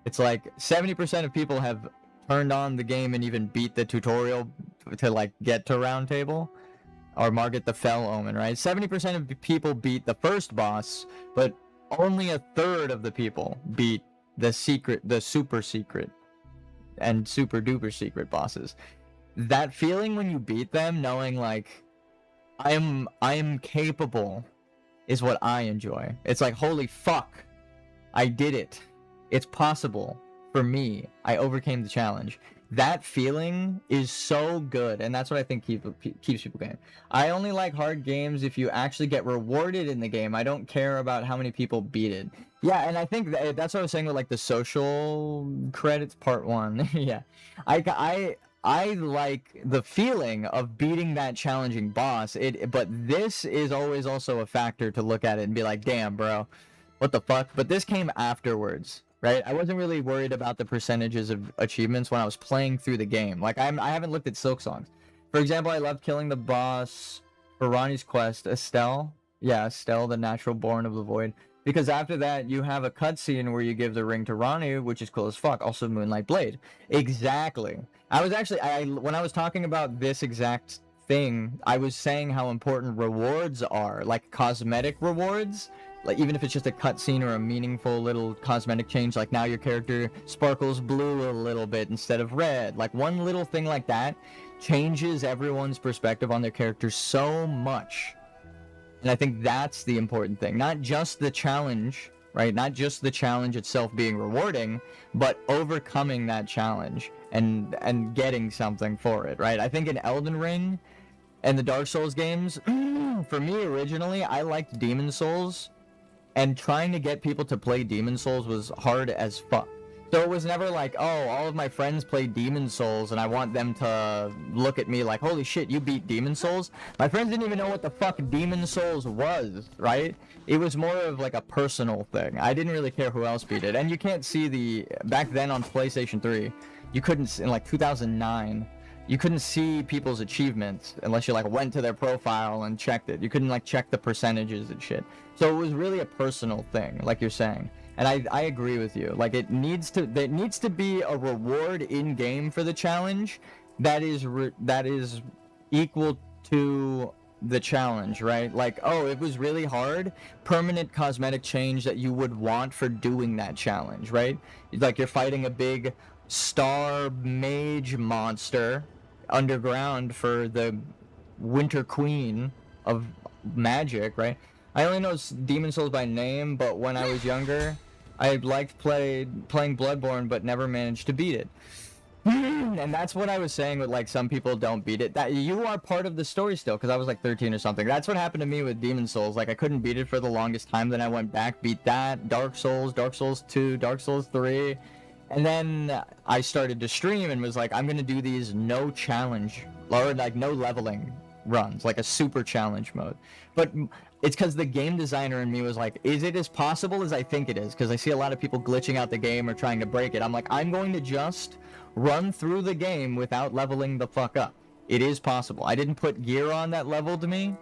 It's like 70% of people have turned on the game and even beat the tutorial to like get to Round Table or Margit the Fell Omen, right? 70% of people beat the first boss, but only a third of the people beat the super secret and super duper secret bosses. That feeling when you beat them, knowing like I am capable, is what I enjoy. It's like, holy fuck, I did it. It's possible for me. I overcame the challenge. That feeling is so good, and that's what I think keeps people going. I only like hard games if you actually get rewarded in the game. I don't care about how many people beat it. Yeah, and I think that's what I was saying with like the social credits part 1. Yeah, I like the feeling of beating that challenging boss. But this is always also a factor to look at it and be like, damn, bro, what the fuck? But this came afterwards. Right, I wasn't really worried about the percentages of achievements when I was playing through the game. Like, I haven't looked at Silksongs. For example, I loved killing the boss for Ronnie's quest, Estelle. Yeah, Estelle, the natural born of the void. Because after that, you have a cutscene where you give the ring to Ronnie, which is cool as fuck. Also, Moonlight Blade. Exactly. I was actually, when I was talking about this exact thing, I was saying how important rewards are, like cosmetic rewards. Like, even if it's just a cutscene or a meaningful little cosmetic change, like now your character sparkles blue a little bit instead of red. Like, one little thing like that changes everyone's perspective on their character so much. And I think that's the important thing. Not just the challenge, right? Not just the challenge itself being rewarding, but overcoming that challenge and getting something for it, right? I think in Elden Ring and the Dark Souls games, for me originally, I liked Demon Souls. And trying to get people to play Demon Souls was hard as fuck. So it was never like, oh, all of my friends play Demon Souls and I want them to look at me like, holy shit, you beat Demon Souls? My friends didn't even know what the fuck Demon Souls was, right? It was more of like a personal thing. I didn't really care who else beat it. And you can't see back then on PlayStation 3, you couldn't, in like 2009, you couldn't see people's achievements unless you like went to their profile and checked it. You couldn't like check the percentages and shit. So it was really a personal thing, like you're saying. And I agree with you. Like there needs to be a reward in game for the challenge that is equal to the challenge, right? Like, oh, it was really hard, permanent cosmetic change that you would want for doing that challenge, right? Like you're fighting a big star mage monster underground for the Winter Queen of magic, right? I only know Demon Souls by name, but when I was younger, I liked playing Bloodborne, but never managed to beat it. And that's what I was saying with like some people don't beat it. That you are part of the story still, because I was like 13 or something. That's what happened to me with Demon Souls. Like I couldn't beat it for the longest time. Then I went back, beat that, Dark Souls 2, Dark Souls 3. And then I started to stream and was like, I'm gonna do these no challenge, or like no leveling runs, like a super challenge mode. But it's because the game designer in me was like, is it as possible as I think it is? Because I see a lot of people glitching out the game or trying to break it. I'm like, I'm going to just run through the game without leveling the fuck up. It is possible. I didn't put gear on that leveled me,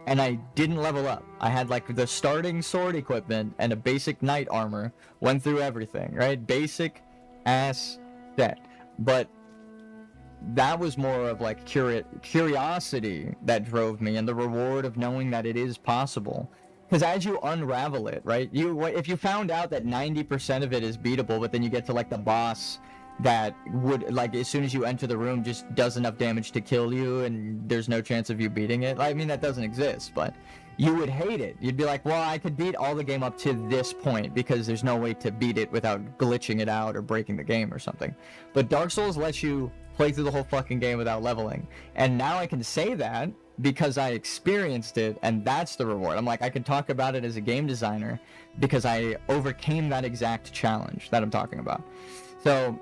and I didn't level up. I had like the starting sword equipment and a basic knight armor. Went through everything, right? Basic ass set. But that was more of like curiosity that drove me, and the reward of knowing that it is possible. Because as you unravel it, right? If you found out that 90% of it is beatable, but then you get to like the boss that would, like, as soon as you enter the room just does enough damage to kill you and there's no chance of you beating it. I mean, that doesn't exist, but you would hate it. You'd be like, well, I could beat all the game up to this point because there's no way to beat it without glitching it out or breaking the game or something. But Dark Souls lets you play through the whole fucking game without leveling. And now I can say that because I experienced it, and that's the reward. I'm like, I can talk about it as a game designer because I overcame that exact challenge that I'm talking about. So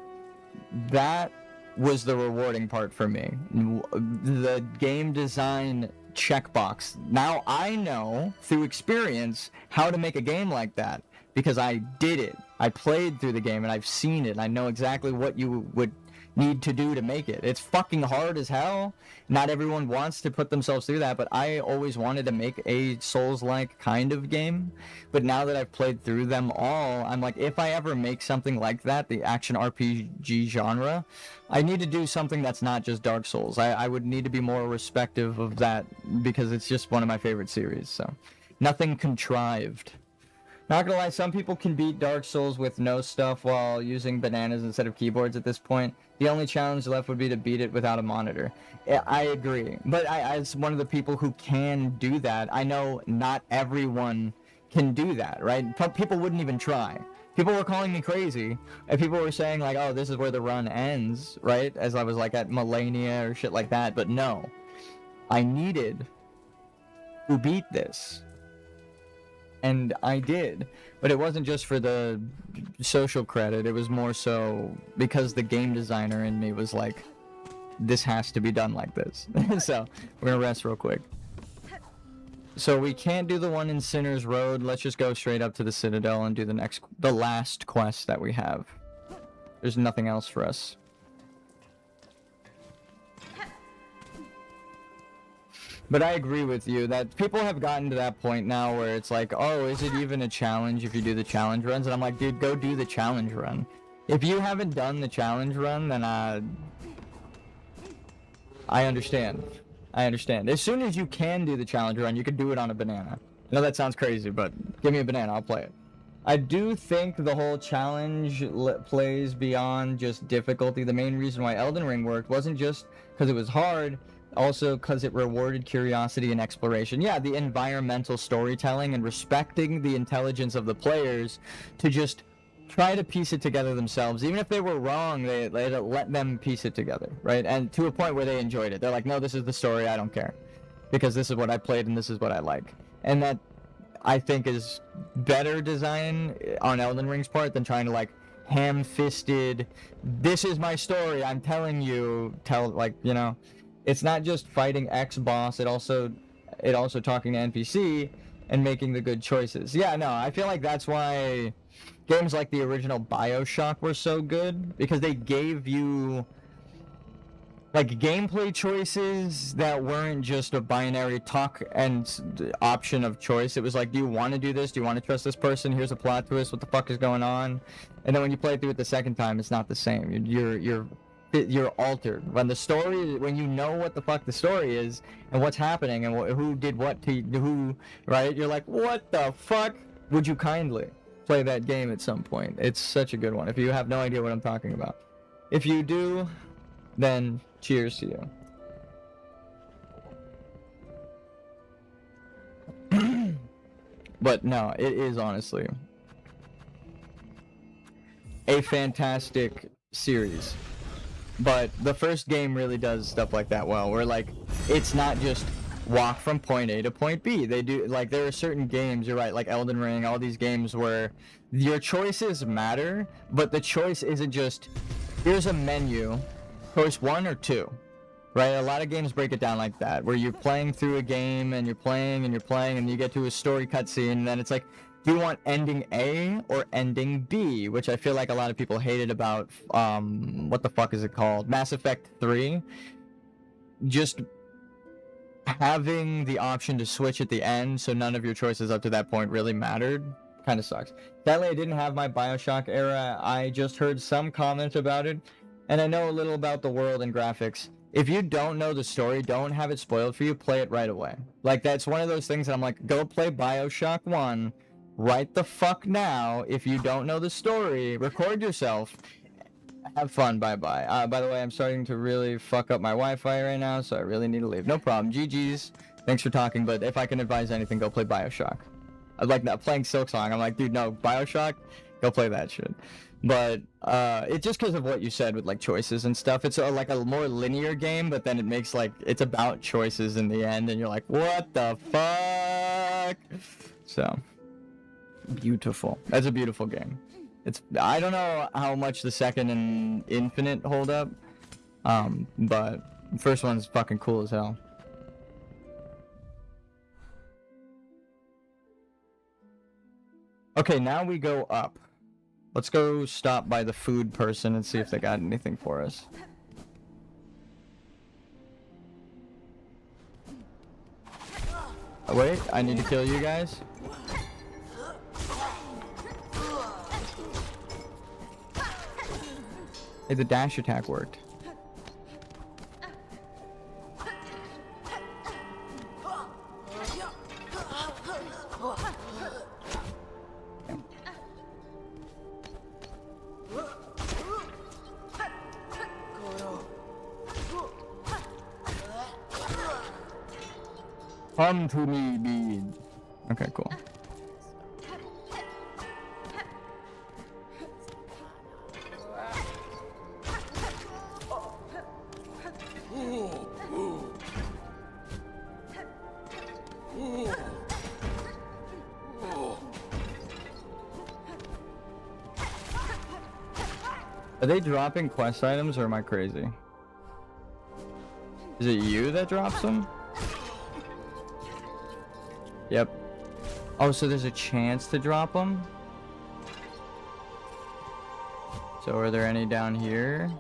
that was the rewarding part for me. The game design checkbox. Now I know through experience how to make a game like that because I did it. I played through the game and I've seen it. I know exactly what you would need to do to make it. It's fucking hard as hell. Not everyone wants to put themselves through that, but I always wanted to make a Souls-like kind of game. But now that I've played through them all, I'm like, if I ever make something like that, the action RPG genre, I need to do something that's not just Dark Souls. I would need to be more respective of that because it's just one of my favorite series, so nothing contrived. Not gonna lie, some people can beat Dark Souls with no stuff while using bananas instead of keyboards at this point. The only challenge left would be to beat it without a monitor. Yeah, I agree. But as one of the people who can do that, I know not everyone can do that, right? People wouldn't even try. People were calling me crazy, and people were saying, like, oh, this is where the run ends, right? As I was, like, at Millennia or shit like that. But no. I needed to beat this. And I did, but it wasn't just for the social credit. It was more so because the game designer in me was like, this has to be done like this. So we're gonna rest real quick. So we can't do the one in Sinner's Road. Let's just go straight up to the Citadel and do the last quest that we have. There's nothing else for us. But I agree with you that people have gotten to that point now where it's like, oh, is it even a challenge if you do the challenge runs? And I'm like, dude, go do the challenge run. If you haven't done the challenge run, then I understand. I understand. As soon as you can do the challenge run, you can do it on a banana. I know that sounds crazy, but give me a banana, I'll play it. I do think the whole challenge plays beyond just difficulty. The main reason why Elden Ring worked wasn't just because it was hard, also because it rewarded curiosity and exploration. Yeah, the environmental storytelling and respecting the intelligence of the players to just try to piece it together themselves. Even if they were wrong, they let them piece it together, right? And to a point where they enjoyed it. They're like, no, this is the story, I don't care. Because this is what I played and this is what I like. And that, I think, is better design on Elden Ring's part than trying to, like, ham-fisted, this is my story, I'm telling you, like, you know. It's not just fighting X boss, it also talking to NPC and making the good choices. Yeah, no, I feel like that's why games like the original BioShock were so good, because they gave you like gameplay choices that weren't just a binary talk and option of choice. It was like, do you want to do this? Do you want to trust this person? Here's a plot twist. What the fuck is going on? And then when you play through it the second time, it's not the same. You're altered when you know what the fuck the story is and what's happening and who did what to who, right? You're like, what the fuck? Would you kindly play that game at some point? It's such a good one. If you have no idea what I'm talking about, if you do, then cheers to you. But no, it is honestly a fantastic series. But the first game really does stuff like that well, where, like, it's not just walk from point A to point B. They do, like, there are certain games, you're right, like Elden Ring, all these games where your choices matter, but the choice isn't just, here's a menu, choice 1 or 2, right? A lot of games break it down like that, where you're playing through a game, and you're playing, and you get to a story cutscene, and then it's like, do you want ending A or ending B? Which I feel like a lot of people hated about, what the fuck is it called? Mass Effect 3. Just having the option to switch at the end, so none of your choices up to that point really mattered, kind of sucks. Sadly, I didn't have my BioShock era. I just heard some comment about it, and I know a little about the world and graphics. If you don't know the story, don't have it spoiled for you, play it right away. Like, that's one of those things that I'm like, go play BioShock 1, right the fuck now. If you don't know the story, record yourself, have fun, bye-bye. By the way, I'm starting to really fuck up my Wi-Fi right now, so I really need to leave. No problem, GG's, thanks for talking, but if I can advise anything, go play BioShock. I like that, playing Silksong, I'm like, dude, no, BioShock, go play that shit. But, it's just because of what you said with, like, choices and stuff. It's like a more linear game, but then it makes, like, it's about choices in the end, and you're like, what the fuck? So, beautiful. That's a beautiful game. I don't know how much the second and Infinite hold up, but the first one's fucking cool as hell. Okay, now we go up. Let's go stop by the food person and see if they got anything for us. Wait, I need to kill you guys? Hey, the dash attack worked. Come to me, bead. Okay, cool. Are they dropping quest items or am I crazy? Is it you that drops them? Yep. Oh, so there's a chance to drop them? So are there any down here?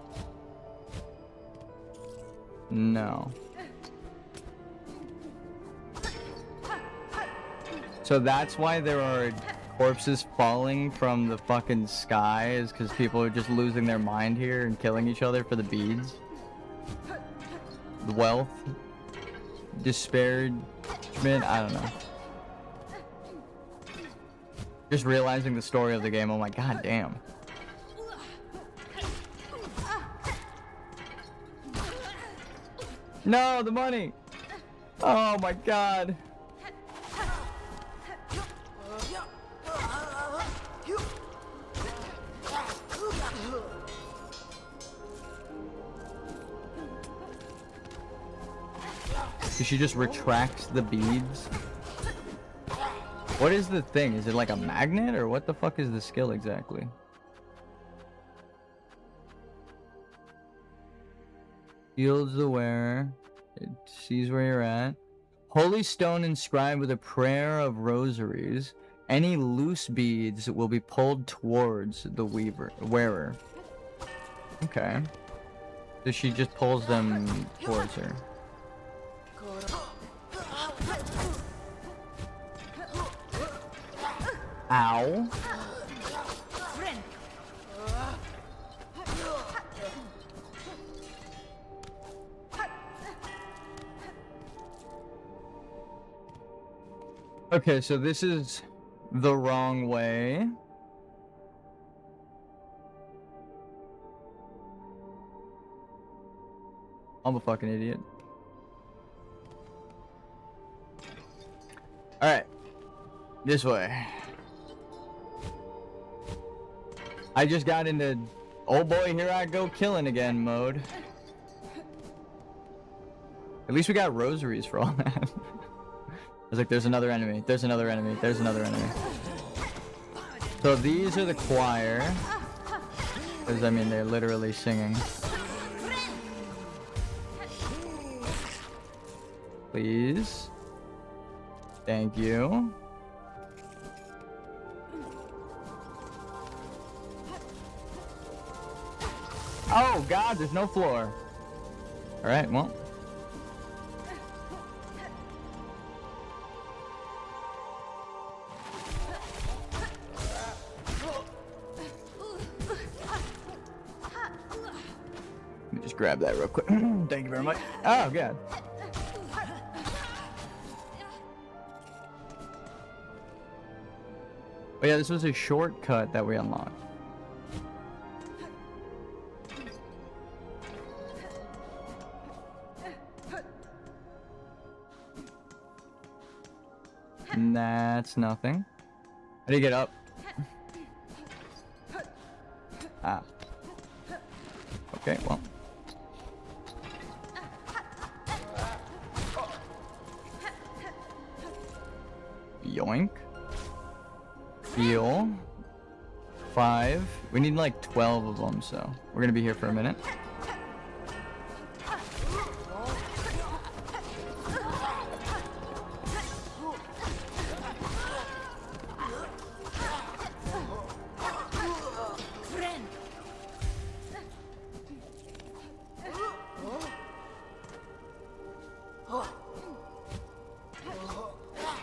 No. So that's why there are corpses falling from the fucking sky, is because people are just losing their mind here and killing each other for the beads. The wealth. Disparagement. I don't know. Just realizing the story of the game, I'm like, god damn. No, the money! Oh my god. She just retracts the beads. What is the thing? Is it like a magnet or what the fuck is the skill exactly? Shields the wearer. It sees where you're at. Holy stone inscribed with a prayer of rosaries. Any loose beads will be pulled towards the wearer. Okay. So she just pulls them towards her. Ow. Okay, so this is the wrong way. I'm a fucking idiot. Alright. This way. I just got into oh boy, here I go killing again mode. At least we got rosaries for all that. I was like, there's another enemy, there's another enemy, there's another enemy. So these are the choir. Because, I mean, they're literally singing. Please. Thank you. Oh, God, there's no floor. Alright, well. Let me just grab that real quick. Thank you very much. Oh, God. Oh, yeah, this was a shortcut that we unlocked. That's nothing. How do you get up? Ah. Okay, well. Yoink. Heal. 5. We need like 12 of them, so we're gonna be here for a minute.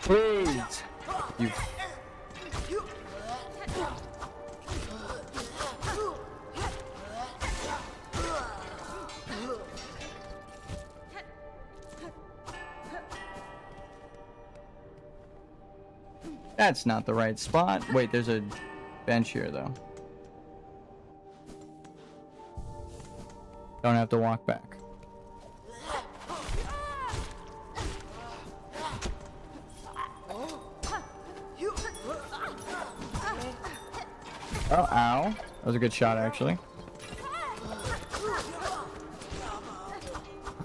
Please. You. That's not the right spot. Wait, there's a bench here, though. Don't have to walk back. Oh, ow. That was a good shot, actually.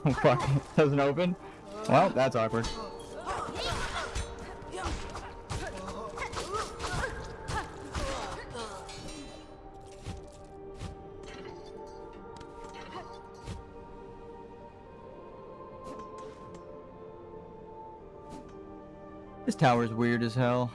Oh, fuck. Doesn't open? Well, that's awkward. This tower's weird as hell.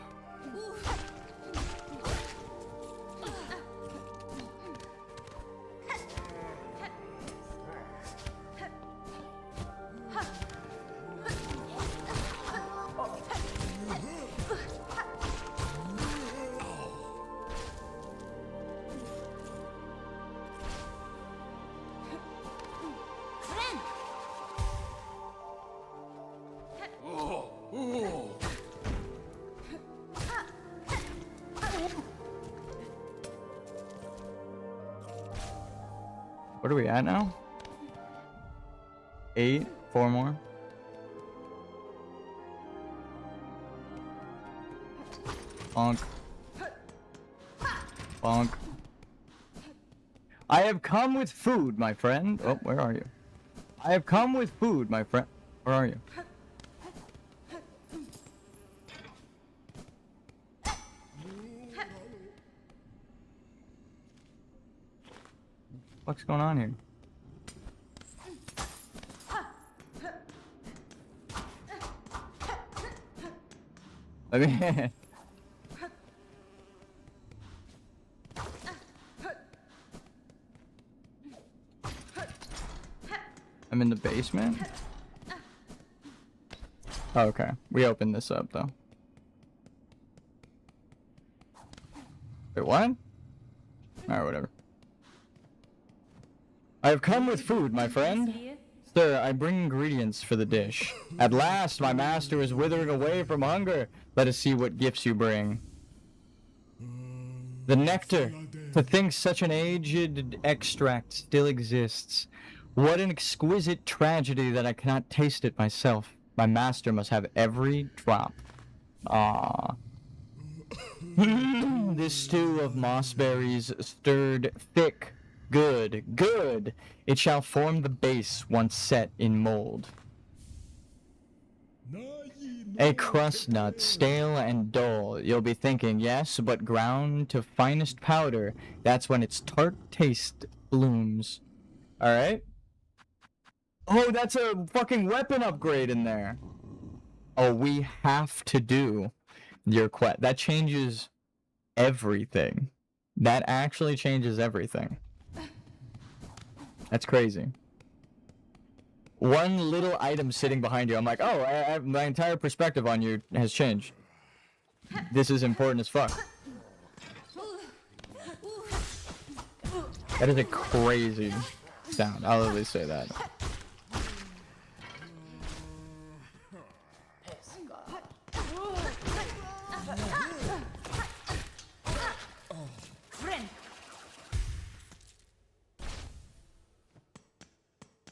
What are we at now? 8, 4 more. Bonk. Bonk. I have come with food, my friend. Oh, where are you? I have come with food, my friend. Where are you? What's going on here? I mean, I'm in the basement? Oh, okay. We opened this up, though. Wait, what? Alright, whatever. I have come with food, my friend. Sir, I bring ingredients for the dish. At last, my master is withering away from hunger. Let us see what gifts you bring. The nectar. To think such an aged extract still exists. What an exquisite tragedy that I cannot taste it myself. My master must have every drop. Ah. This stew of mossberries stirred thick. Good, good. It shall form the base once set in mold. A crust nut, stale and dull. You'll be thinking, yes, but ground to finest powder. That's when its tart taste blooms. Alright? Oh, that's a fucking weapon upgrade in there. Oh, we have to do your quest. That changes everything. That actually changes everything. That's crazy. One little item sitting behind you, I'm like, oh, my entire perspective on you has changed. This is important as fuck. That is a crazy sound. I'll at least say that.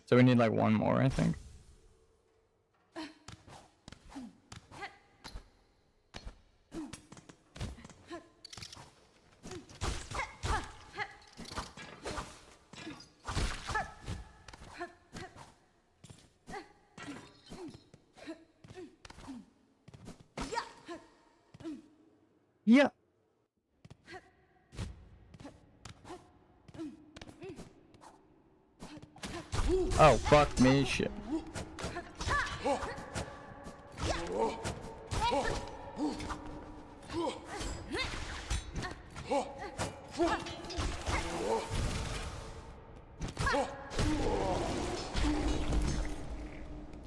So we need like one more, I think. Yeah. Oh, fuck me, shit.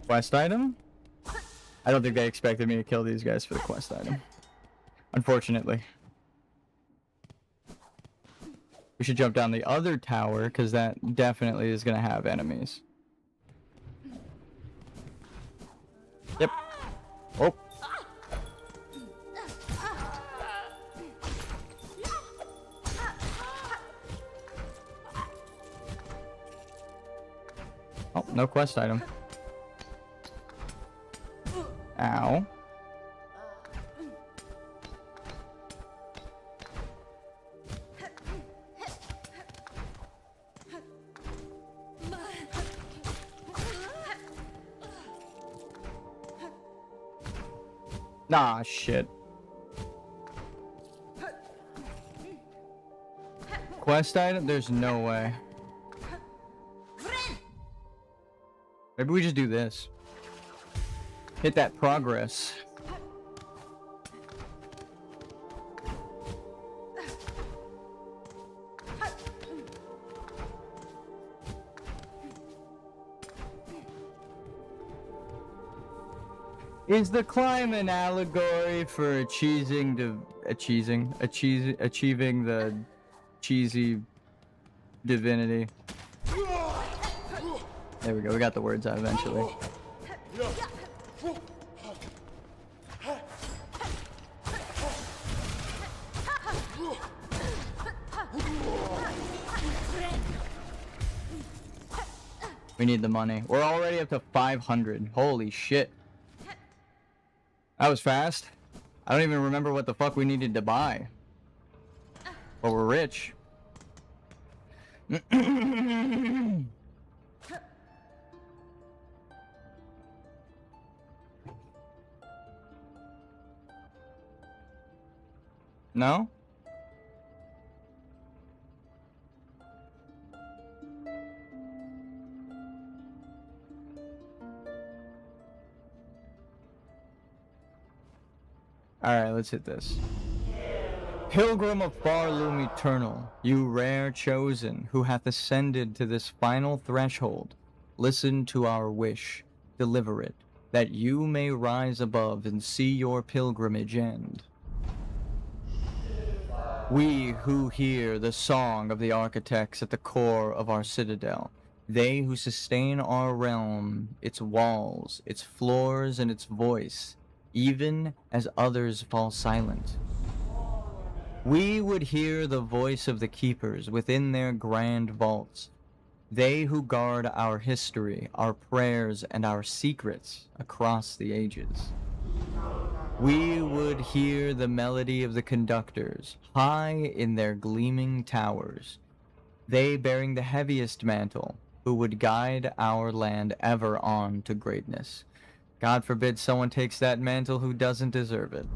Quest item? I don't think they expected me to kill these guys for the quest item. Unfortunately. We should jump down the other tower, because that definitely is going to have enemies. Yep. Oh. Oh, no quest item. Ow. Nah, shit. Quest item? There's no way. Maybe we just do this. Hit that progress. Is the climb an allegory for achieving the cheesy divinity? There we go. We got the words out eventually. We need the money. We're already up to 500. Holy shit. That was fast. I don't even remember what the fuck we needed to buy. But we're rich. No? Alright, let's hit this. Pilgrim of far loom eternal, you rare chosen, who hath ascended to this final threshold, listen to our wish, deliver it, that you may rise above and see your pilgrimage end. We who hear the song of the architects at the core of our citadel, they who sustain our realm, its walls, its floors, and its voice, even as others fall silent. We would hear the voice of the keepers within their grand vaults, they who guard our history, our prayers, and our secrets across the ages. We would hear the melody of the conductors, high in their gleaming towers, they bearing the heaviest mantle, who would guide our land ever on to greatness. God forbid someone takes that mantle who doesn't deserve it.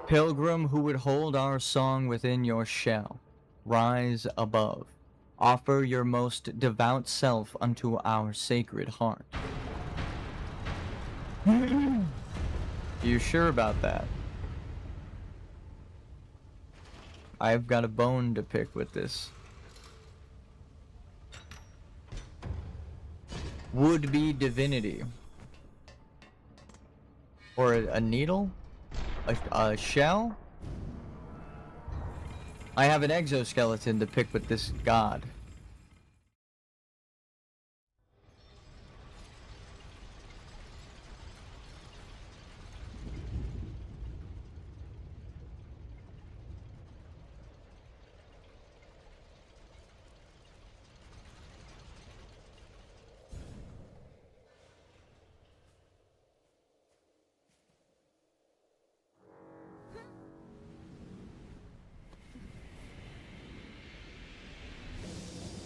Pilgrim who would hold our song within your shell, rise above. Offer your most devout self unto our sacred heart. You sure about that? I've got a bone to pick with this. Would-be divinity. Or a needle? A shell? I have an exoskeleton to pick with this god.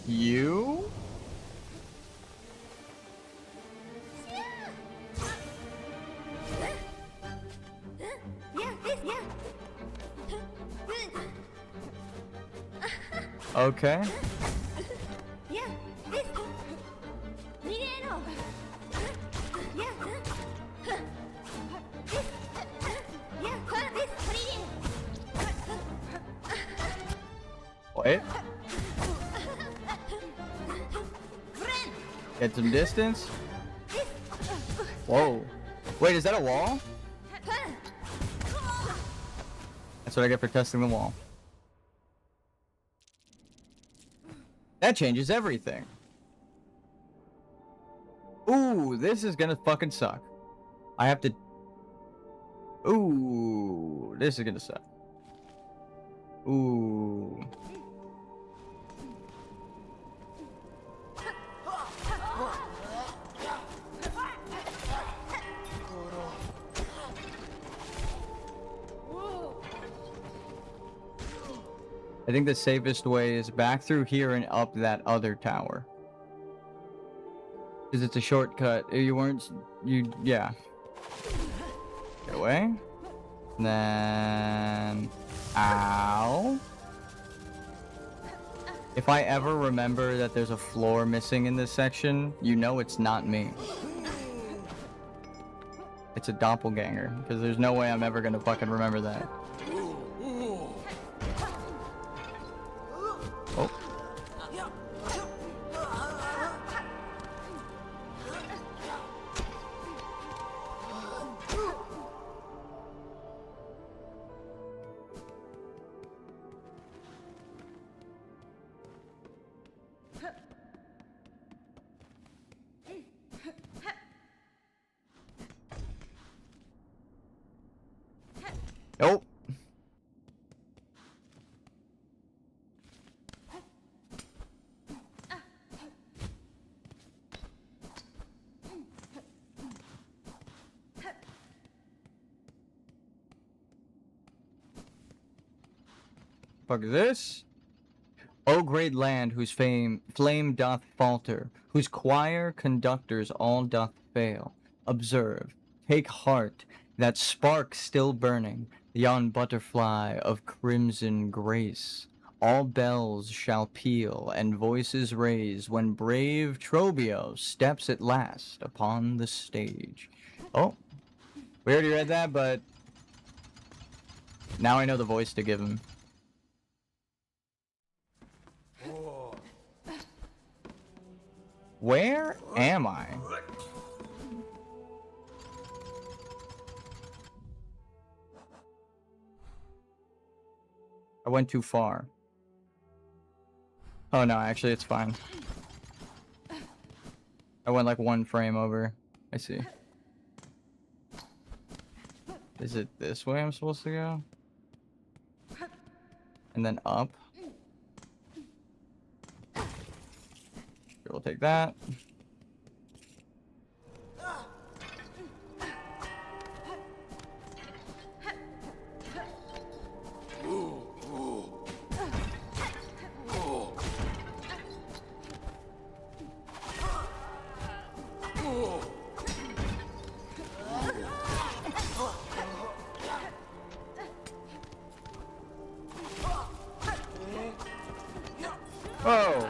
You? Okay. Wait. Get some distance. Whoa. Wait, is that a wall? That's what I get for testing the wall. That changes everything. Ooh, this is gonna fucking suck. I have to... Ooh, this is gonna suck. Ooh. I think the safest way is back through here and up that other tower. Because it's a shortcut. Yeah. Get away. Then... Ow. If I ever remember that there's a floor missing in this section, you know it's not me. It's a doppelganger, because there's no way I'm ever gonna fucking remember that. Oh. Nope. Fuck is this? O great land whose flame doth falter, whose choir conductors all doth fail. Observe, take heart, that spark still burning, yon butterfly of crimson grace. All bells shall peal and voices raise when brave Trobio steps at last upon the stage. Oh, we already read that, but now I know the voice to give him. Where am I? I went too far. Oh no, actually it's fine. I went like one frame over. I see. Is it this way I'm supposed to go? And then up? Sure, we'll take that. Oh.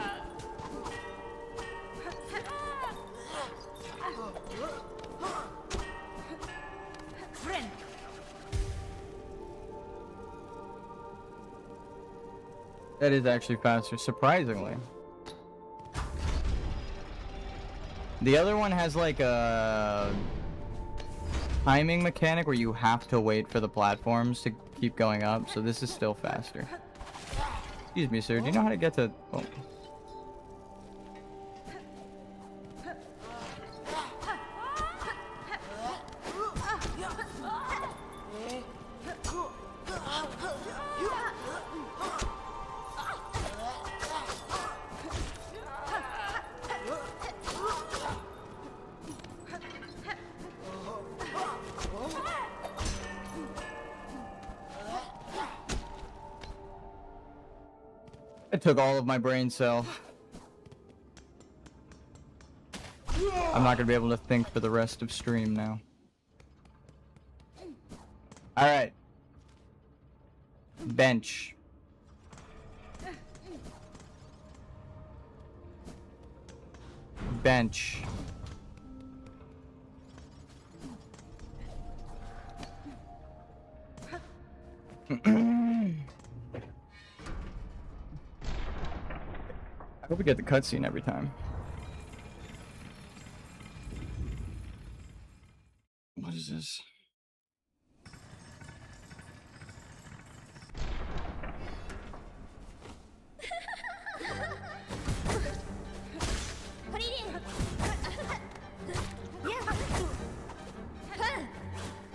That is actually faster, surprisingly. The other one has like a timing mechanic where you have to wait for the platforms to keep going up, so this is still faster. Excuse me, sir, do you know how to get to... Oh. It took all of my brain cell. I'm not gonna be able to think for the rest of stream now. Alright. Bench. Bench. I hope we get the cutscene every time.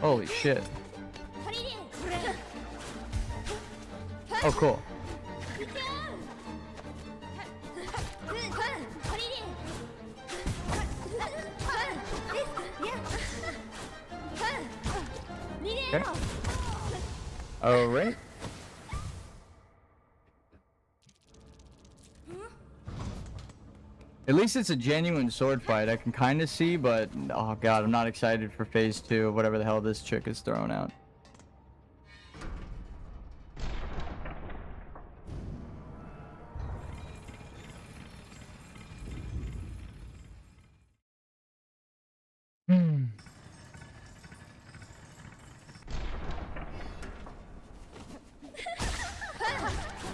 Holy shit. Oh, cool. Okay. All right. At least it's a genuine sword fight. I can kind of see, but oh god, I'm not excited for phase 2 of whatever the hell this chick is throwing out.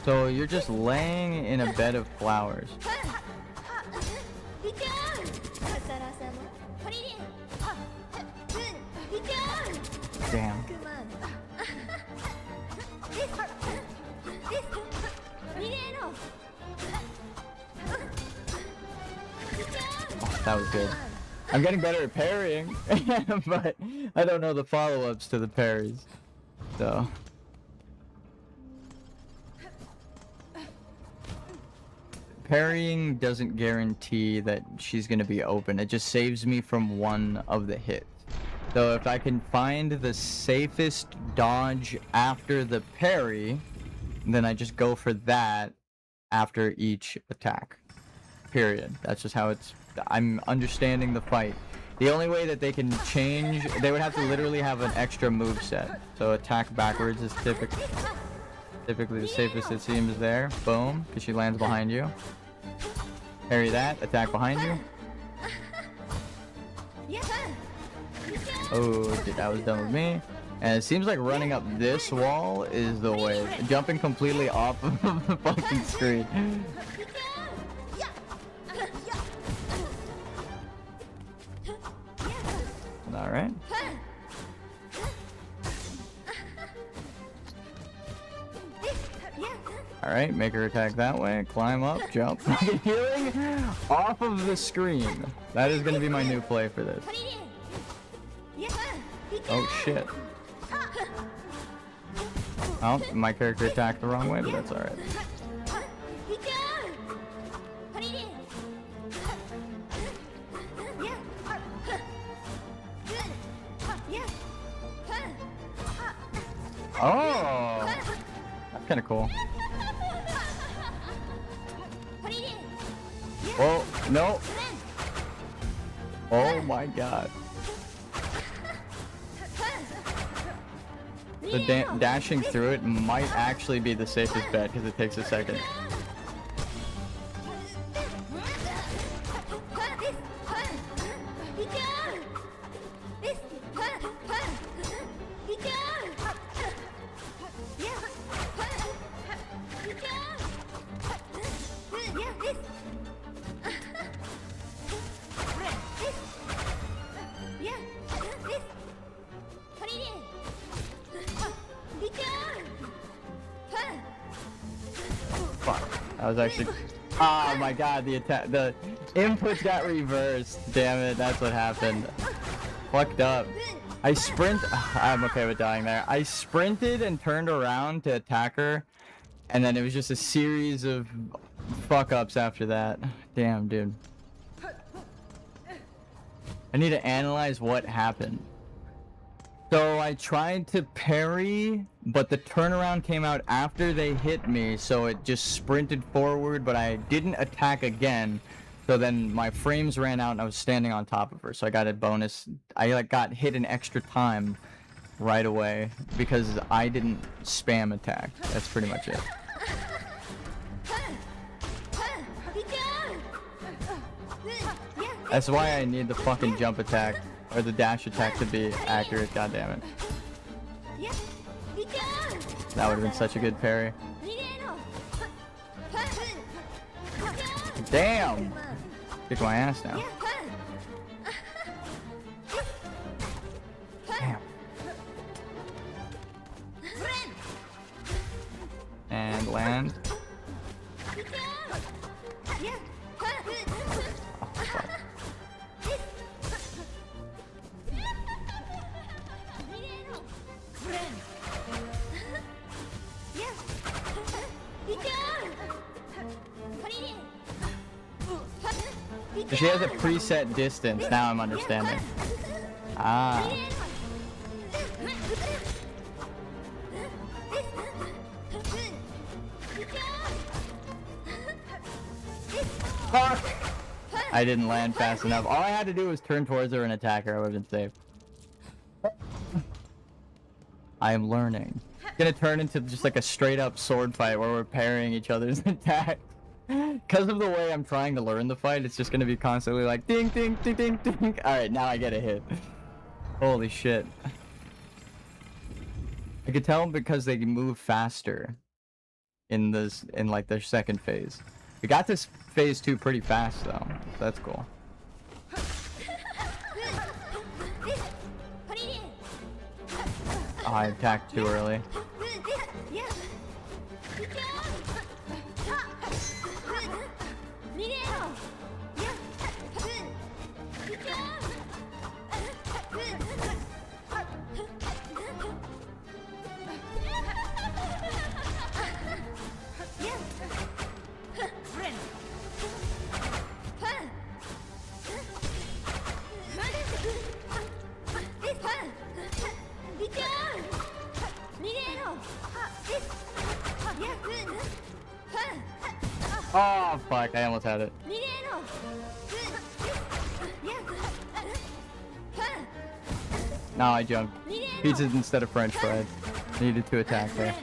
So you're just laying in a bed of flowers. Damn. Oh, that was good. I'm getting better at parrying, but I don't know the follow-ups to the parries. So. Parrying doesn't guarantee that she's going to be open. It just saves me from one of the hits. So if I can find the safest dodge after the parry, then I just go for that after each attack. Period. That's just how it's... I'm understanding the fight. The only way that they can change... They would have to literally have an extra move set. So attack backwards is typically the safest it seems there. Boom, because she lands behind you. Parry that, attack behind you. Oh, that was done with me. And it seems like running up this wall is the way. Jumping completely off of the fucking screen. Alright. Alright, make her attack that way. Climb up, jump. Healing off of the screen. That is going to be my new play for this. Oh shit. Oh, my character attacked the wrong way, but that's alright. Oh! That's kind of cool. Oh, no! Oh my god. The dashing through it might actually be the safest bet because it takes a second. That was actually... Oh my god, the inputs got reversed. Damn it, that's what happened. Fucked up. I'm okay with dying there. I sprinted and turned around to attack her, and then it was just a series of fuck-ups after that. Damn, dude. I need to analyze what happened. So I tried to parry, but the turnaround came out after they hit me, so it just sprinted forward, but I didn't attack again. So then my frames ran out and I was standing on top of her, so I got a bonus. I like got hit an extra time right away because I didn't spam attack. That's pretty much it. That's why I need the fucking jump attack. Or the dash attack to be accurate, goddammit. That would have been such a good parry. Damn! Kick my ass now. Damn. And land. Oh, fuck. She has a preset distance. Now I'm understanding. Ah. Fuck! I didn't land fast enough. All I had to do was turn towards her and attack her. I would have been safe. I am learning. It's gonna turn into just like a straight up sword fight where we're parrying each other's attacks. Because of the way I'm trying to learn the fight, it's just gonna be constantly like ding ding ding ding ding. Alright, now I get a hit. Holy shit. I could tell because they move faster in like their second phase. We got this phase 2 pretty fast though. So that's cool. Oh, I attacked too early. Oh fuck, I almost had it. No, I jumped. Pizzas instead of french fries. Needed to attack there.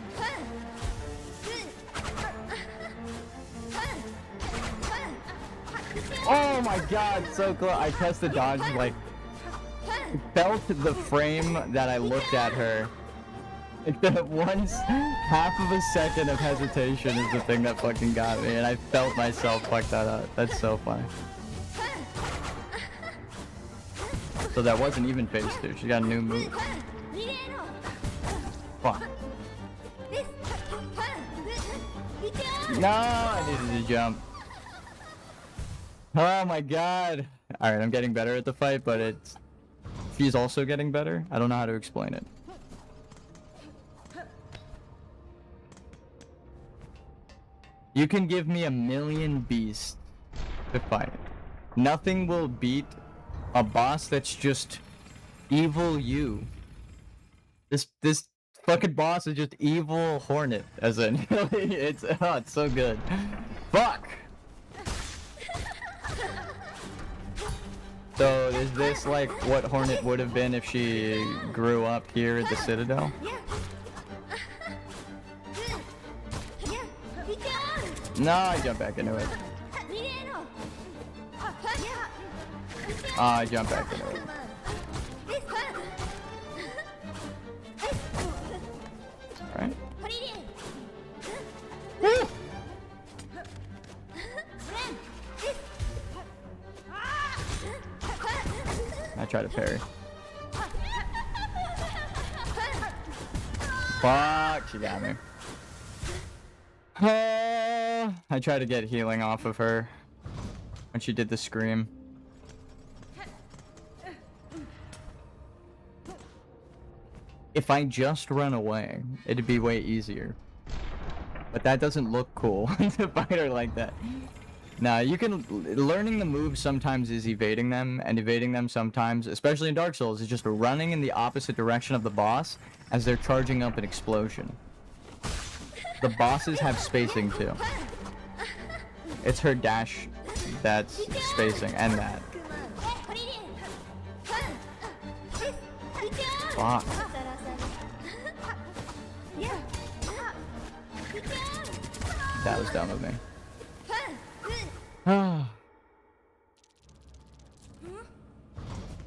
Oh my god, so close. I pressed the dodge, like, felt the frame that I looked at her. Except once, half of a second of hesitation is the thing that fucking got me, and I felt myself fuck that up. That's so funny. So that wasn't even phase 2. She got a new move. Fuck. No, I needed to jump. Oh my god. Alright, I'm getting better at the fight, but she's also getting better. I don't know how to explain it. You can give me 1,000,000 beasts to fight. Nothing will beat a boss that's just evil you. This fucking boss is just evil Hornet, as in it's so good. Fuck. So is this like what Hornet would have been if she grew up here at the Citadel? No, I jumped back into it. Oh, I jumped back into it. Alright. Woo! I try to parry. Fuck, she got me. I tried to get healing off of her when she did the scream. If I just run away, it'd be way easier. But that doesn't look cool to fight her like that. Nah, you can... Learning the moves sometimes is evading them, and evading them sometimes, especially in Dark Souls, is just running in the opposite direction of the boss as they're charging up an explosion. The bosses have spacing too. It's her dash that's spacing, and that. Fuck. That was dumb of me.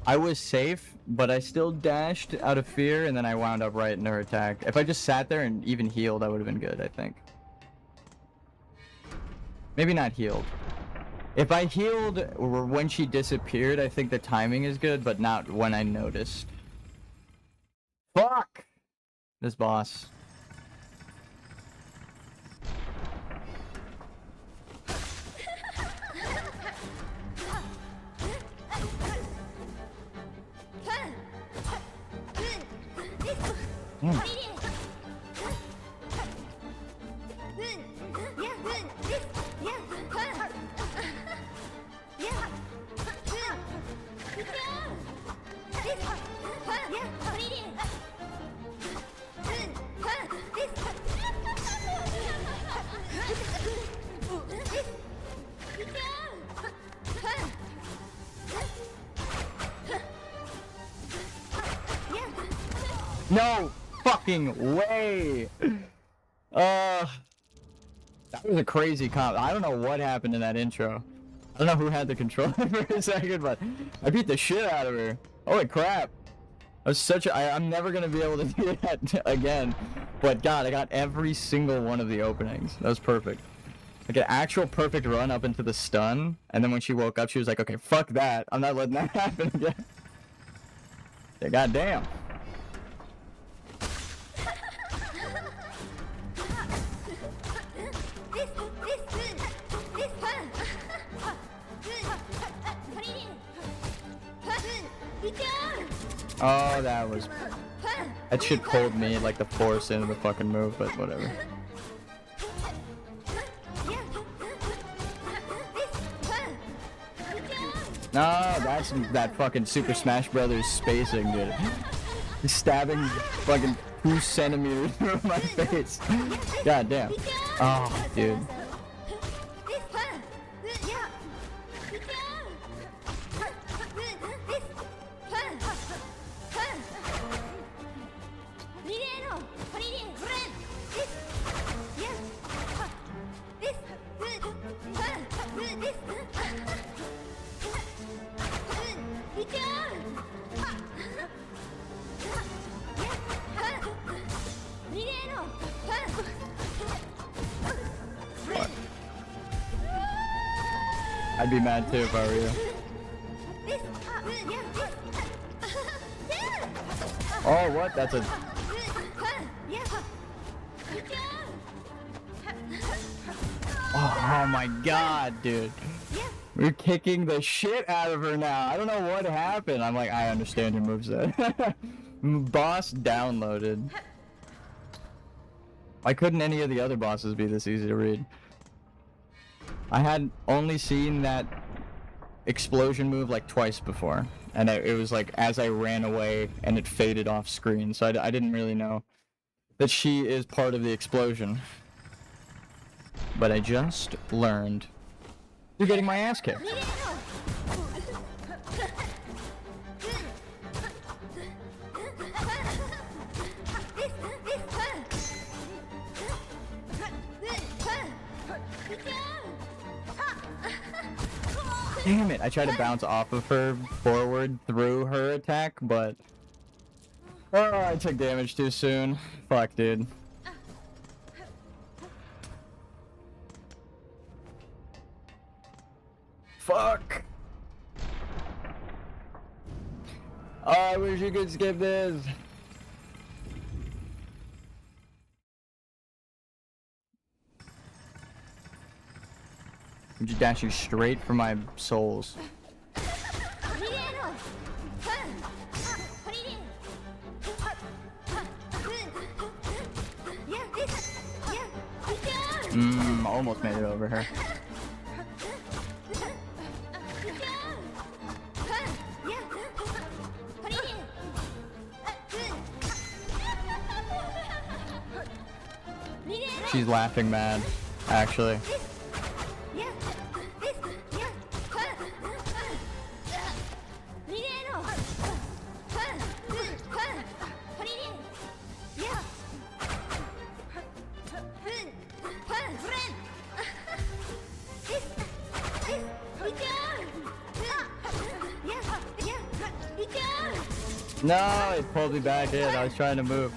I was safe, but I still dashed out of fear, and then I wound up right in her attack. If I just sat there and even healed, that would have been good, I think. Maybe not healed. If I healed or when she disappeared, I think the timing is good, but not when I noticed. Fuck! This boss. No fucking way! That was a crazy comp. I don't know what happened in that intro. I don't know who had the controller for a second, but I beat the shit out of her. Holy crap. That was such a... I'm never gonna be able to do that again. But god, I got every single one of the openings. That was perfect. Like an actual perfect run up into the stun, and then when she woke up, she was like, okay, fuck that. I'm not letting that happen again. Yeah, goddamn. Oh, that was... That shit pulled me like the force into the fucking move, but whatever. No, that's that fucking Super Smash Brothers spacing, dude. He's stabbing fucking 2 centimeters through my face. God damn. Oh, dude. I'd be mad too if I were you. Oh, what? That's a... Oh my god, dude. We're kicking the shit out of her now. I don't know what happened. I'm like, I understand your moveset. Boss downloaded. Why couldn't any of the other bosses be this easy to read? I had only seen that explosion move like twice before, and it was like as I ran away and it faded off screen, so I didn't really know that she is part of the explosion. But I just learned. You're getting my ass kicked. Damn it, I tried to bounce off of her forward through her attack, but... Oh, I took damage too soon. Fuck, dude. Fuck! Oh, I wish you could skip this. I'm just dashing straight for my souls. Almost made it over her. She's laughing mad, actually. No, it pulled me back in. I was trying to move.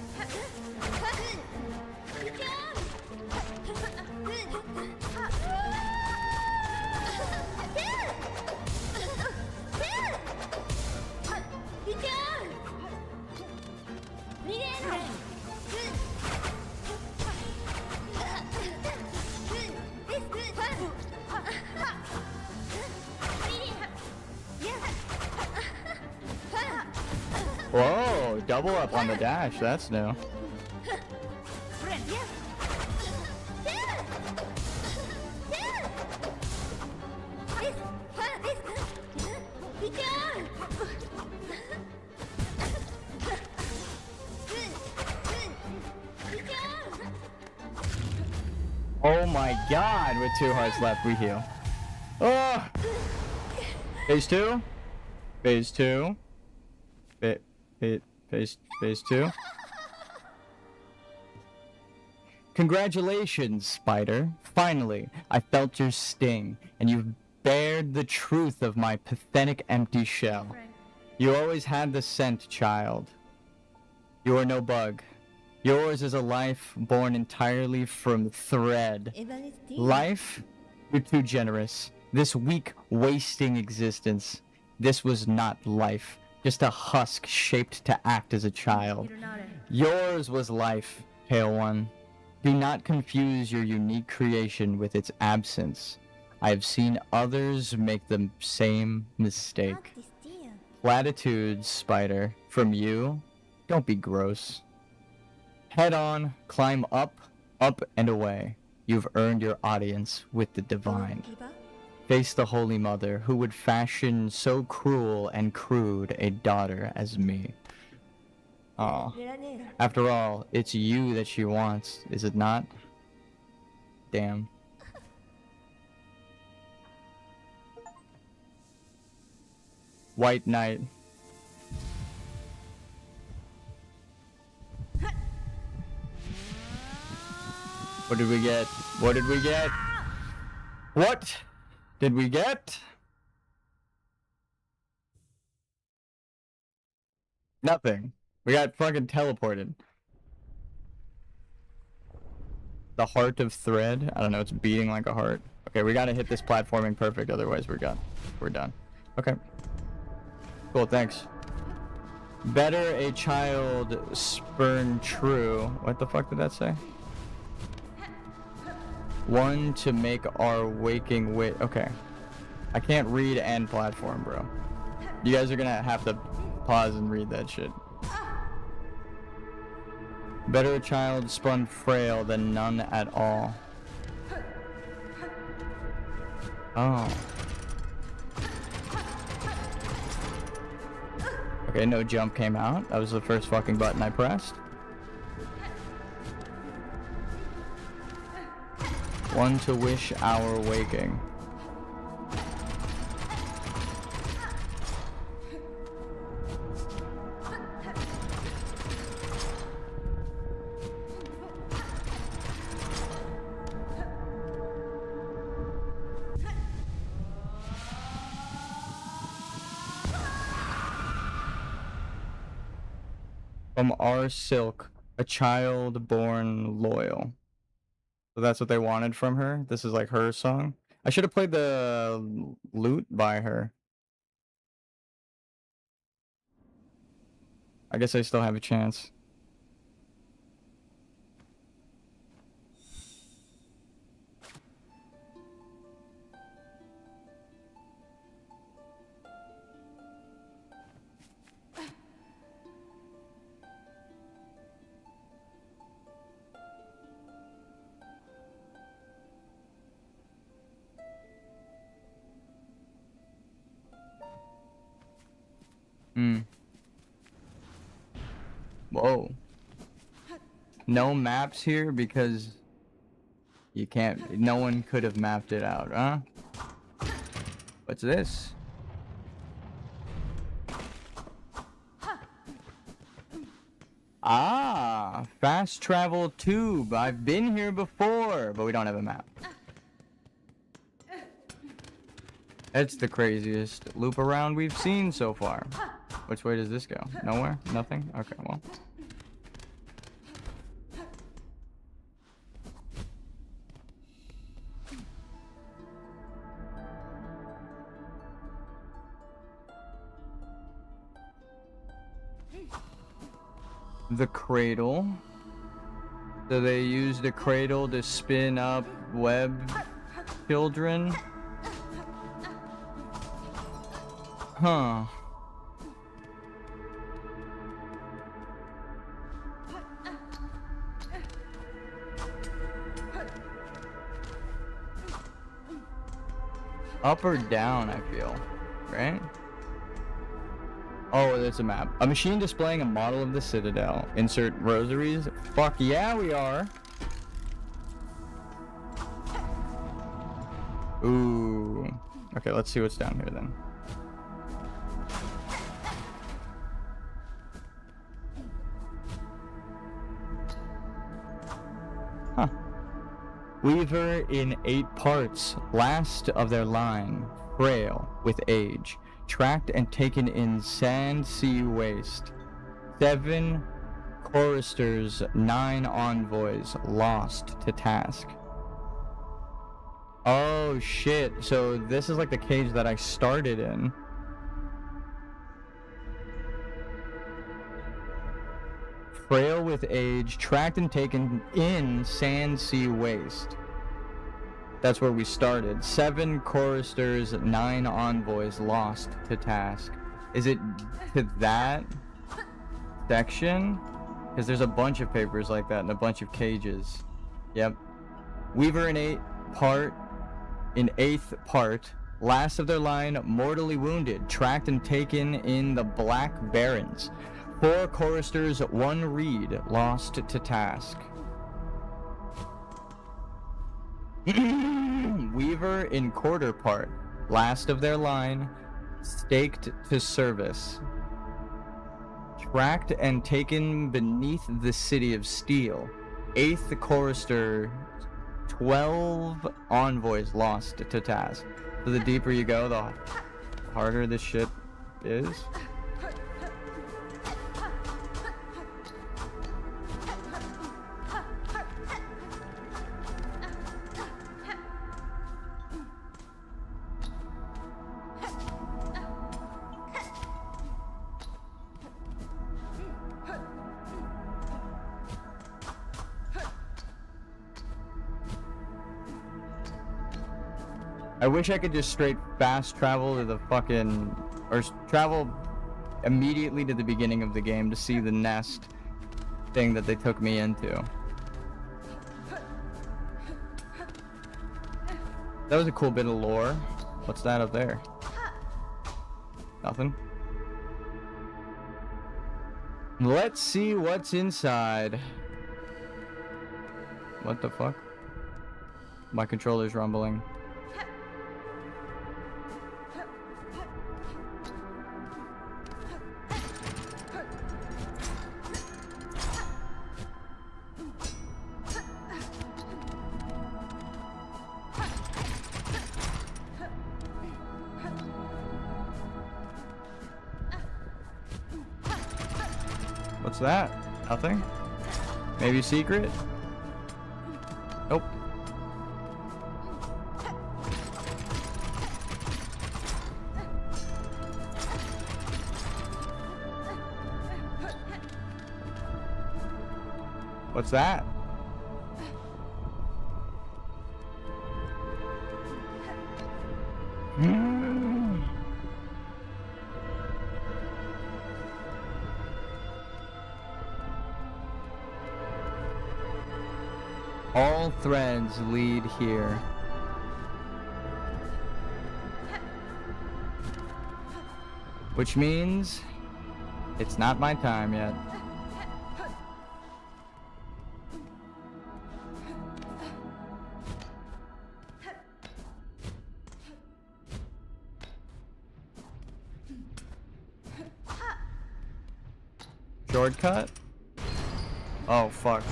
Whoa, double up on the dash, that's new. my god, with 2 hearts left, we heal. Oh! Phase 2? Phase 2? Phase 2? Congratulations, Spider. Finally, I felt your sting, and you've bared the truth of my pathetic empty shell. You always had the scent, child. You are no bug. Yours is a life born entirely from thread. Life? You're too generous. This weak, wasting existence. This was not life. Just a husk shaped to act as a child. Yours was life, Pale One. Do not confuse your unique creation with its absence. I have seen others make the same mistake. Platitudes, Spider. From you? Don't be gross. Head on, climb up, up and away. You've earned your audience with the divine. Face the Holy Mother, who would fashion so cruel and crude a daughter as me. Aw. After all, it's you that she wants, is it not? Damn. White Knight. What did we get? What did we get? What did we get? Nothing. We got fucking teleported. The heart of thread. I don't know, it's beating like a heart. Okay, we gotta hit this platforming perfect, otherwise we're done. Okay. Cool, thanks. Better a child spurn true. What the fuck did that say? One to make our waking wit. Okay. I can't read and platform, bro. You guys are gonna have to pause and read that shit. Better a child spun frail than none at all. Oh. Okay, no jump came out. That was the first fucking button I pressed. One to wish our waking. From our silk, a child born loyal. So that's what they wanted from her? This is like her song? I should have played the lute by her. I guess I still have a chance. Whoa. No maps here because you can't, no one could have mapped it out, huh? What's this? Ah, fast travel tube. I've been here before, but we don't have a map. It's the craziest loop around we've seen so far. Which way does this go? Nowhere? Nothing? Okay, well. The cradle. So they use the cradle to spin up web children. Huh. Up or down, I feel. Right? Oh, there's a map. A machine displaying a model of the Citadel. Insert rosaries. Fuck yeah, we are. Ooh. Okay, let's see what's down here then. Huh. Weaver in 8 parts, last of their line, frail with age, tracked and taken in sand sea waste. 7 choristers, 9 envoys, lost to task. Oh shit, so this is like the cage that I started in. Frail with age, tracked and taken in sand sea waste. That's where we started. 7 choristers, 9 envoys lost to task. Is it to that section? Because there's a bunch of papers like that and a bunch of cages. Yep. Weaver in 8th part, last of their line, mortally wounded, tracked and taken in the Black Barrens. 4 choristers, 1 reed, lost to task. Weaver in quarter part, last of their line, staked to service. Tracked and taken beneath the city of steel. 8th chorister, 12 envoys lost to task. So the deeper you go, the harder this shit is. I wish I could just straight fast travel to the fucking, or travel immediately to the beginning of the game to see the nest thing that they took me into. That was a cool bit of lore. What's that up there? Nothing. Let's see what's inside. What the fuck? My controller's rumbling. What's that? Nothing? Maybe secret? Nope. What's that? All threads lead here. Which means it's not my time yet. Shortcut? Oh, fuck.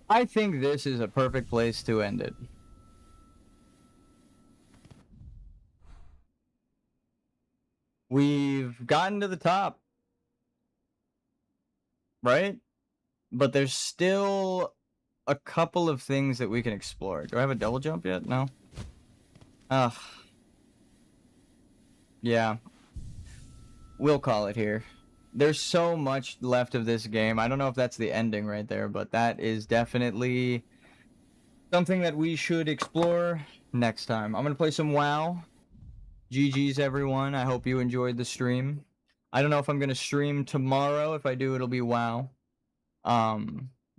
I think this is a perfect place to end it. We've gotten to the top. Right? But there's still a couple of things that we can explore. Do I have a double jump yet? No? Ugh. Yeah. We'll call it here. There's so much left of this game. I don't know if that's the ending right there, but that is definitely something that we should explore next time. I'm going to play some WoW. GG's, everyone. I hope you enjoyed the stream. I don't know if I'm going to stream tomorrow. If I do, it'll be WoW.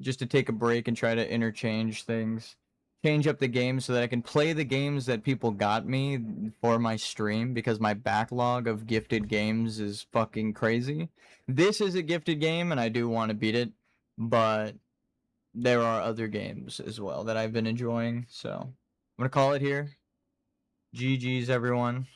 just to take a break and try to interchange things, change up the game so that I can play the games that people got me for my stream, because my backlog of gifted games is fucking crazy. This is a gifted game and I do want to beat it, but there are other games as well that I've been enjoying, so I'm gonna call it here. GG's everyone.